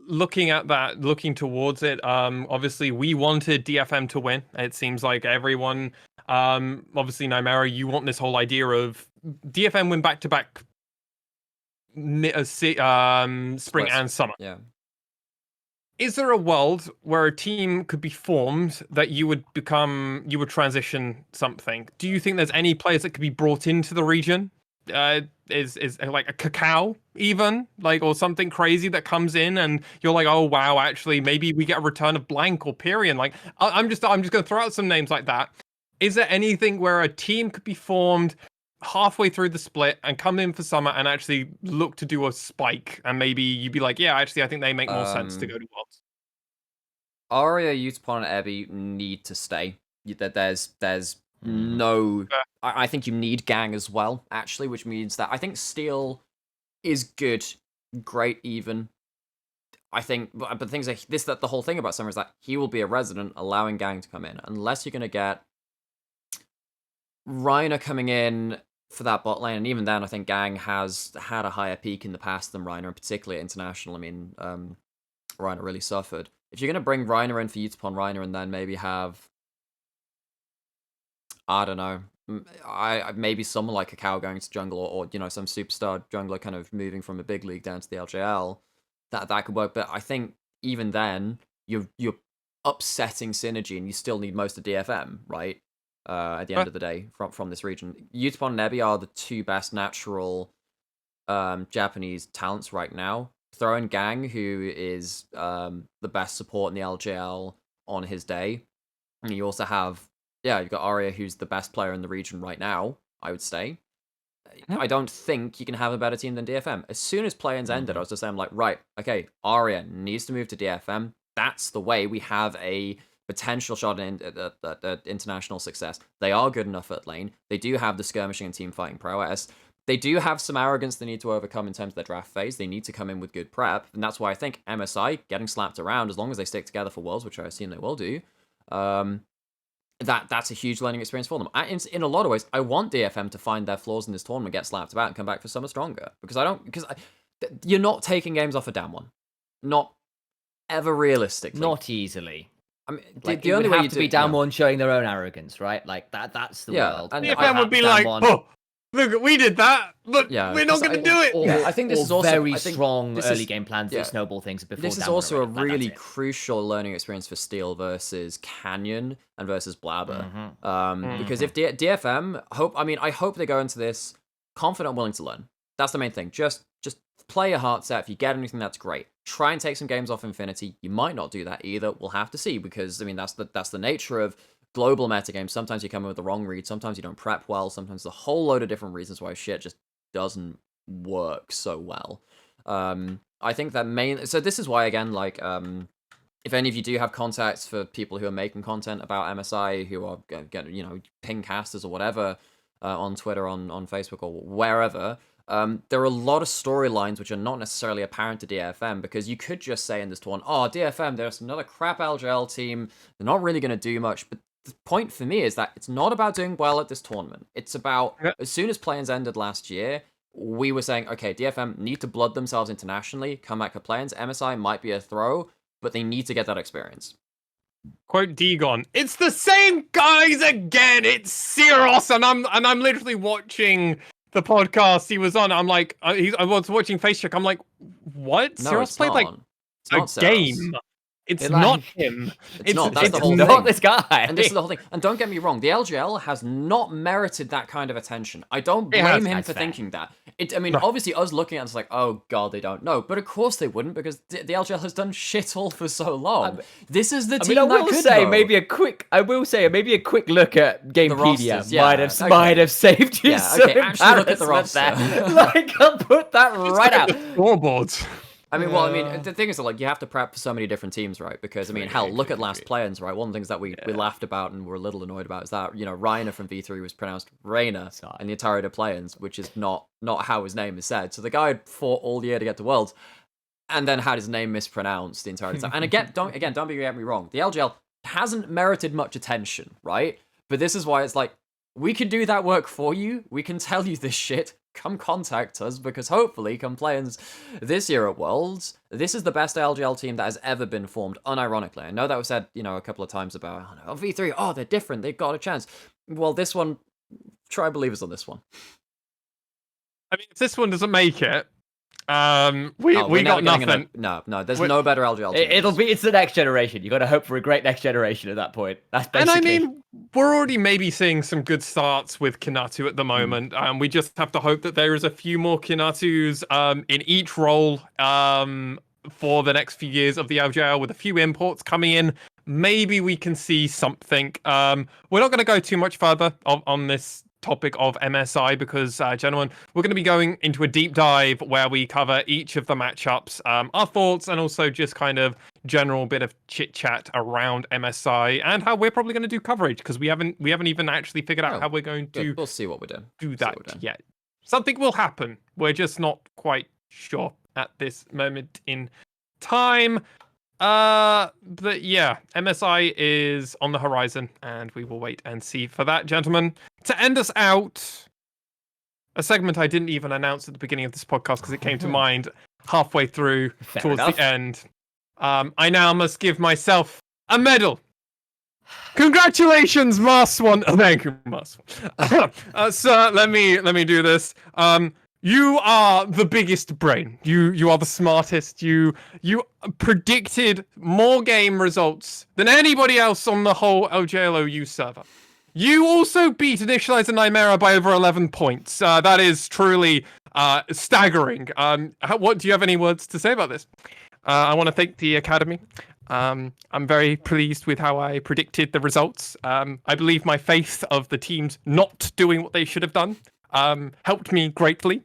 looking at that, looking towards it, obviously we wanted DFM to win. It seems like everyone, obviously Nymaera, you want this whole idea of DFM win back-to-back spring and summer. Yeah. Is there a world where a team could be formed that you would transition something? Do you think there's any players that could be brought into the region? Is like a Cacao even, like, or something crazy that comes in and you're like, oh wow, actually maybe we get a return of Blank or Pyrian. Like, I'm just gonna throw out some names like that. Is there anything where a team could be formed halfway through the split and come in for summer and actually look to do a spike, and maybe you'd be like, yeah, actually I think they make more sense to go to Worlds? Aria, Utapon, and Ebby need to stay. There's no, I think you need Gang as well, actually, which means that I think Steel is good, great even. I think, but the things like this, that the whole thing about Summer is that he will be a resident, allowing Gang to come in, unless you're going to get Reiner coming in for that bot lane, and even then, I think Gang has had a higher peak in the past than Reiner, and particularly at International. I mean, Reiner really suffered. If you're going to bring Reiner in for Utapon Reiner and then maybe have, I don't know, maybe someone like Cacao going to jungle, or you know, some superstar jungler kind of moving from a big league down to the LJL, that could work. But I think even then, you're upsetting synergy, and you still need most of DFM, right? At the end of the day, from this region, Utapon and Ebby are the two best natural Japanese talents right now. Throw in Gang, who is the best support in the LJL on his day, and you also have, you've got Aria, who's the best player in the region right now, I would say. I don't think you can have a better team than DFM. As soon as play-ins ended, I was just saying, like, right, okay, Aria needs to move to DFM. That's the way we have a potential shot at international success. They are good enough at lane. They do have the skirmishing and team fighting prowess. They do have some arrogance they need to overcome in terms of their draft phase. They need to come in with good prep, and that's why I think MSI getting slapped around, as long as they stick together for Worlds, which I assume they will do, that's a huge learning experience for them. In a lot of ways, I want DFM to find their flaws in this tournament, get slapped about, and come back for Summer stronger. Because you're not taking games off of Damwon. Not ever realistically. Not easily. I mean, like, the only way have to be Damwon showing their own arrogance, right? Like that's the world. And DFM would be like, oh, look, we did that, but we're not going to do it. I think this is also very strong early game plans that snowball things before. This is also a really crucial learning experience for Steel versus Canyon and versus Blabber. Because if DFM, I hope they go into this confident and willing to learn. That's the main thing. Just play your heart set. If you get anything, that's great. Try and take some games off Infinity. You might not do that either. We'll have to see, because that's the nature of global metagames. Sometimes you come in with the wrong read. Sometimes you don't prep well. Sometimes there's a whole load of different reasons why shit just doesn't work so well. I think that so this is why, again, like, if any of you do have contacts for people who are making content about MSI, who are ping casters or whatever, on Twitter, on Facebook, or wherever, there are a lot of storylines which are not necessarily apparent to DFM, because you could just say in this one, oh, DFM, there's another crap LJL team, they're not really going to do much. But the point for me is that it's not about doing well at this tournament. It's about, as soon as play-ins ended last year, we were saying, okay, DFM need to blood themselves internationally, come back to play-ins. MSI might be a throw, but they need to get that experience. Quote Degon, it's the same guys again, it's Siros, and I'm literally watching the podcast he was on. I'm like, I was watching FaceCheck. I'm like, what? No, Siros played like a game. It's not him. It's not. That's the whole thing. Not this guy. And this is the whole thing. And don't get me wrong, the LJL has not merited that kind of attention. I don't blame him for thinking that. Obviously, us looking at it's like, oh god, they don't know. But of course they wouldn't, because the LJL has done shit all for so long. This is the team that could know. I will say maybe a quick look at Gamepedia rosters, might have saved you some actually look at the roster. Like, I'll put that right out. Scoreboards. The thing is that, like, you have to prep for so many different teams, right? Because, hell, look at last play-ins, right? One of the things that we laughed about and were a little annoyed about is that, Reiner from V3 was pronounced Rainer in the entirety of play-ins, which is not how his name is said. So the guy had fought all year to get to Worlds, and then had his name mispronounced the entire time. And again, don't get me wrong. The LJL hasn't merited much attention, right? But this is why it's like, we can do that work for you. We can tell you this shit. Come contact us, because hopefully, come play-ins this year at Worlds, this is the best LJL team that has ever been formed, unironically. I know that was said, a couple of times about, V3, they're different, they've got a chance. Well, this one, try believers on this one. If this one doesn't make it, we got nothing. No, there's no better LJL team. It's the next generation. You got to hope for a great next generation at that point. That's basically. And we're already maybe seeing some good starts with Kinatu at the moment. We just have to hope that there is a few more Kinatus in each role for the next few years of the LJL, with a few imports coming in. Maybe we can see something. We're not going to go too much further on this topic of MSI, because gentlemen, we're going to be going into a deep dive where we cover each of the matchups, our thoughts, and also just kind of general bit of chit chat around MSI and how we're probably going to do coverage, because we haven't even actually figured out how we're going to we'll see what we're doing. Do that yet. Something will happen. We're just not quite sure at this moment in time. But yeah, MSI is on the horizon, and we will wait and see for that, gentlemen. To end us out, a segment I didn't even announce at the beginning of this podcast because it came to mind halfway through, towards the end. I now must give myself a medal. Congratulations, MaskedSwan. Thank you, MaskedSwan. Sir, let me do this. You are the biggest brain. You are the smartest. You predicted more game results than anybody else on the whole LJLOU server. You also beat Initia1ise and Nymaera by over 11 points. That is truly staggering. What do you have any words to say about this? I want to thank the Academy. I'm very pleased with how I predicted the results. I believe my faith of the teams not doing what they should have done helped me greatly,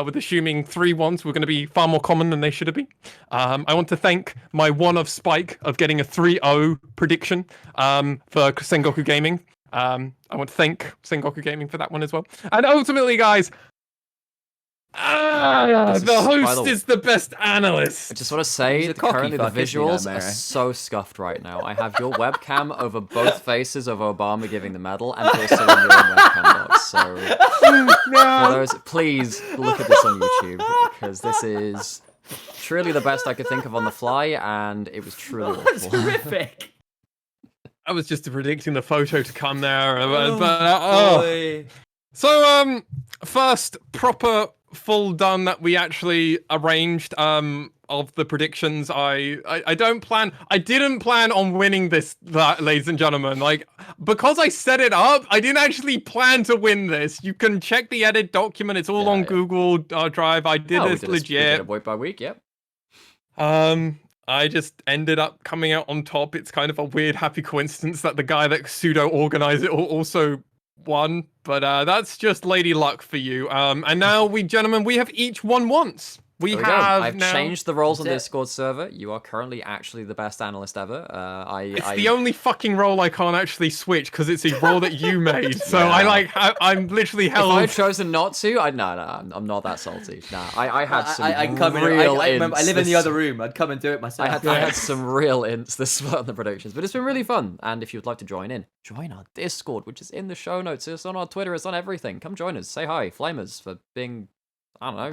with assuming 3-1s were going to be far more common than they should have been. I want to thank my one of Spike of getting a 3-0 prediction for Sengoku Gaming. I want to thank Sengoku Gaming for that one as well. And ultimately, guys, the host is the best analyst. I just want to say, currently the visuals are so scuffed right now. I have your webcam over both faces of Obama giving the medal, and also in your webcam box. So, for those, please look at this on YouTube, because this is truly the best I could think of on the fly, and it was truly awful. That's horrific. I was just predicting the photo to come there, So, first proper full done that we actually arranged of the predictions. I didn't plan on winning this, ladies and gentlemen. Like, because I set it up, I didn't actually plan to win this. You can check the edit document. It's all on Google Drive. I did this legit. Week by week, yep. I just ended up coming out on top. It's kind of a weird happy coincidence that the guy that pseudo organized it also won, but that's just lady luck for you. And now gentlemen, we have each won once. I've changed the roles on the Discord server. You are currently actually the best analyst ever. It's the only fucking role I can't actually switch because it's a role that you made. So I'm literally held. If I'd chosen not to, I'm not that salty. Nah, I had some I'd come real I live in the other room. I'd come and do it myself. I had some real ints this on the predictions, but it's been really fun. And if you'd like to join our Discord, which is in the show notes. It's on our Twitter. It's on everything. Come join us. Say hi, Flamers, for being, I don't know,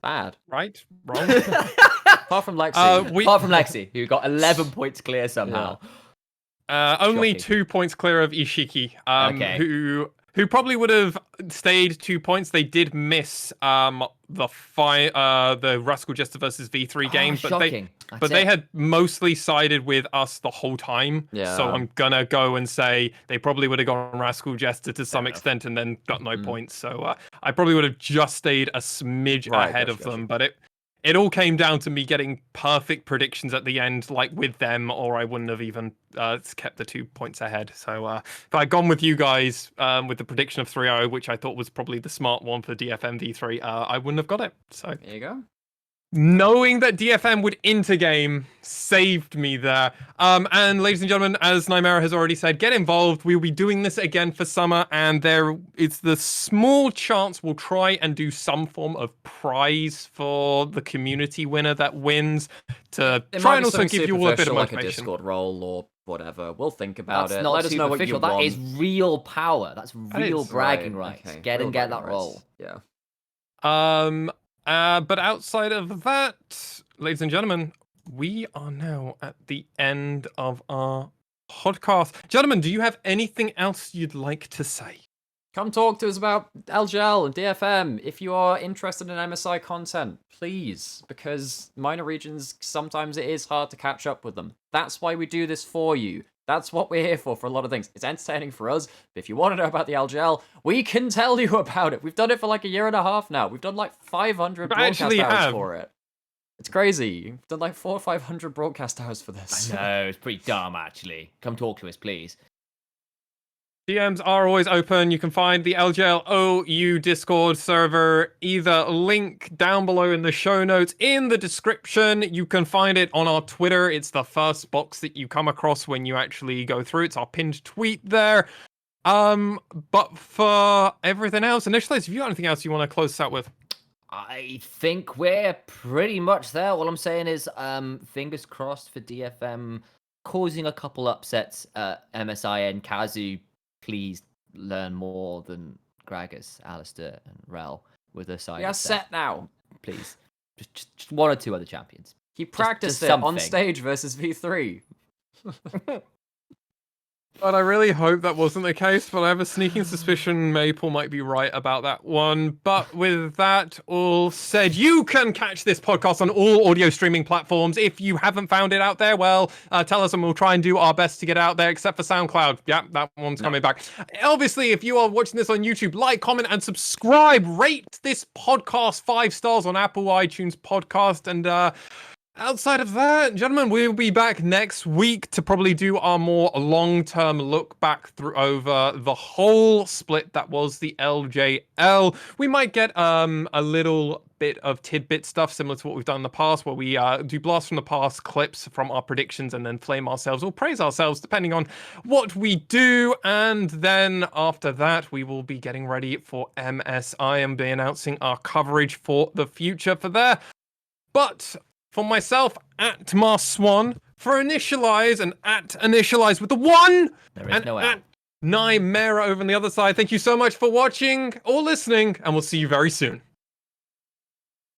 bad. Right? Wrong? Apart from Lexi. Apart from Lexi, who got 11 points clear somehow. Yeah. Only 2 points clear of Ishiki, who probably would have stayed 2 points. They did miss the Rascal Jester versus V3 game, but they had mostly sided with us the whole time. Yeah. So I'm gonna go and say they probably would have gone Rascal Jester to some extent and then got no points. So I probably would have just stayed a smidge ahead of them, but it all came down to me getting perfect predictions at the end, like with them, or I wouldn't have even kept the 2 points ahead. So if I'd gone with you guys with the prediction of 3-0, which I thought was probably the smart one for DFM V3, I wouldn't have got it. So there you go. Knowing that DFM would intergame saved me there. And ladies and gentlemen, as Nymaera has already said, get involved. We'll be doing this again for summer, and it's the small chance we'll try and do some form of prize for the community winner that wins to try and also give you all a bit of motivation. Like a Discord role or whatever. We'll think about it. Not Let us know what you want. That is real power. That's real bragging rights. Okay. Get that role. Yeah. But outside of that, ladies and gentlemen, we are now at the end of our podcast. Gentlemen, do you have anything else you'd like to say? Come talk to us about LJL and DFM if you are interested in MSI content, please, because minor regions, sometimes it is hard to catch up with them. That's why we do this for you. That's what we're here for a lot of things. It's entertaining for us, but if you want to know about the LJL, we can tell you about it. We've done it for like a year and a half now. We've done like 500 broadcast hours for it. It's crazy. We've done like 400 or 500 broadcast hours for this. I know, it's pretty dumb, actually. Come talk to us, please. DMs are always open. You can find the LJLOU Discord server, either link down below in the show notes, in the description. You can find it on our Twitter. It's the first box that you come across when you actually go through. It's our pinned tweet there. But for everything else, Initia1ise, have you got anything else you want to close us out with? I think we're pretty much there. All I'm saying is fingers crossed for DFM causing a couple upsets. MSI and Kazu, please learn more than Gragas, Alistair, and Rel with a side. Yeah, set now. Please. Just one or two other champions. He practiced it on stage versus V3. But I really hope that wasn't the case, but I have a sneaking suspicion Maple might be right about that one. But with that all said, you can catch this podcast on all audio streaming platforms. If you haven't found it out there, well, tell us and we'll try and do our best to get it out there, except for SoundCloud. Yeah, that one's coming back. Obviously, if you are watching this on YouTube, like, comment, and subscribe. Rate this podcast 5 stars on Apple iTunes podcast. And outside of that, gentlemen, we'll be back next week to probably do our more long-term look back through over the whole split that was the LJL. We might get a little bit of tidbit stuff similar to what we've done in the past, where we do blast from the past clips from our predictions and then flame ourselves or praise ourselves depending on what we do. And then after that, we will be getting ready for MSI and be announcing our coverage for the future for there. But for myself, at MaskedSwan, for Initia1ise and at Initia1ise with the 1, and at Nymaera over on the other side. Thank you so much for watching or listening, and we'll see you very soon.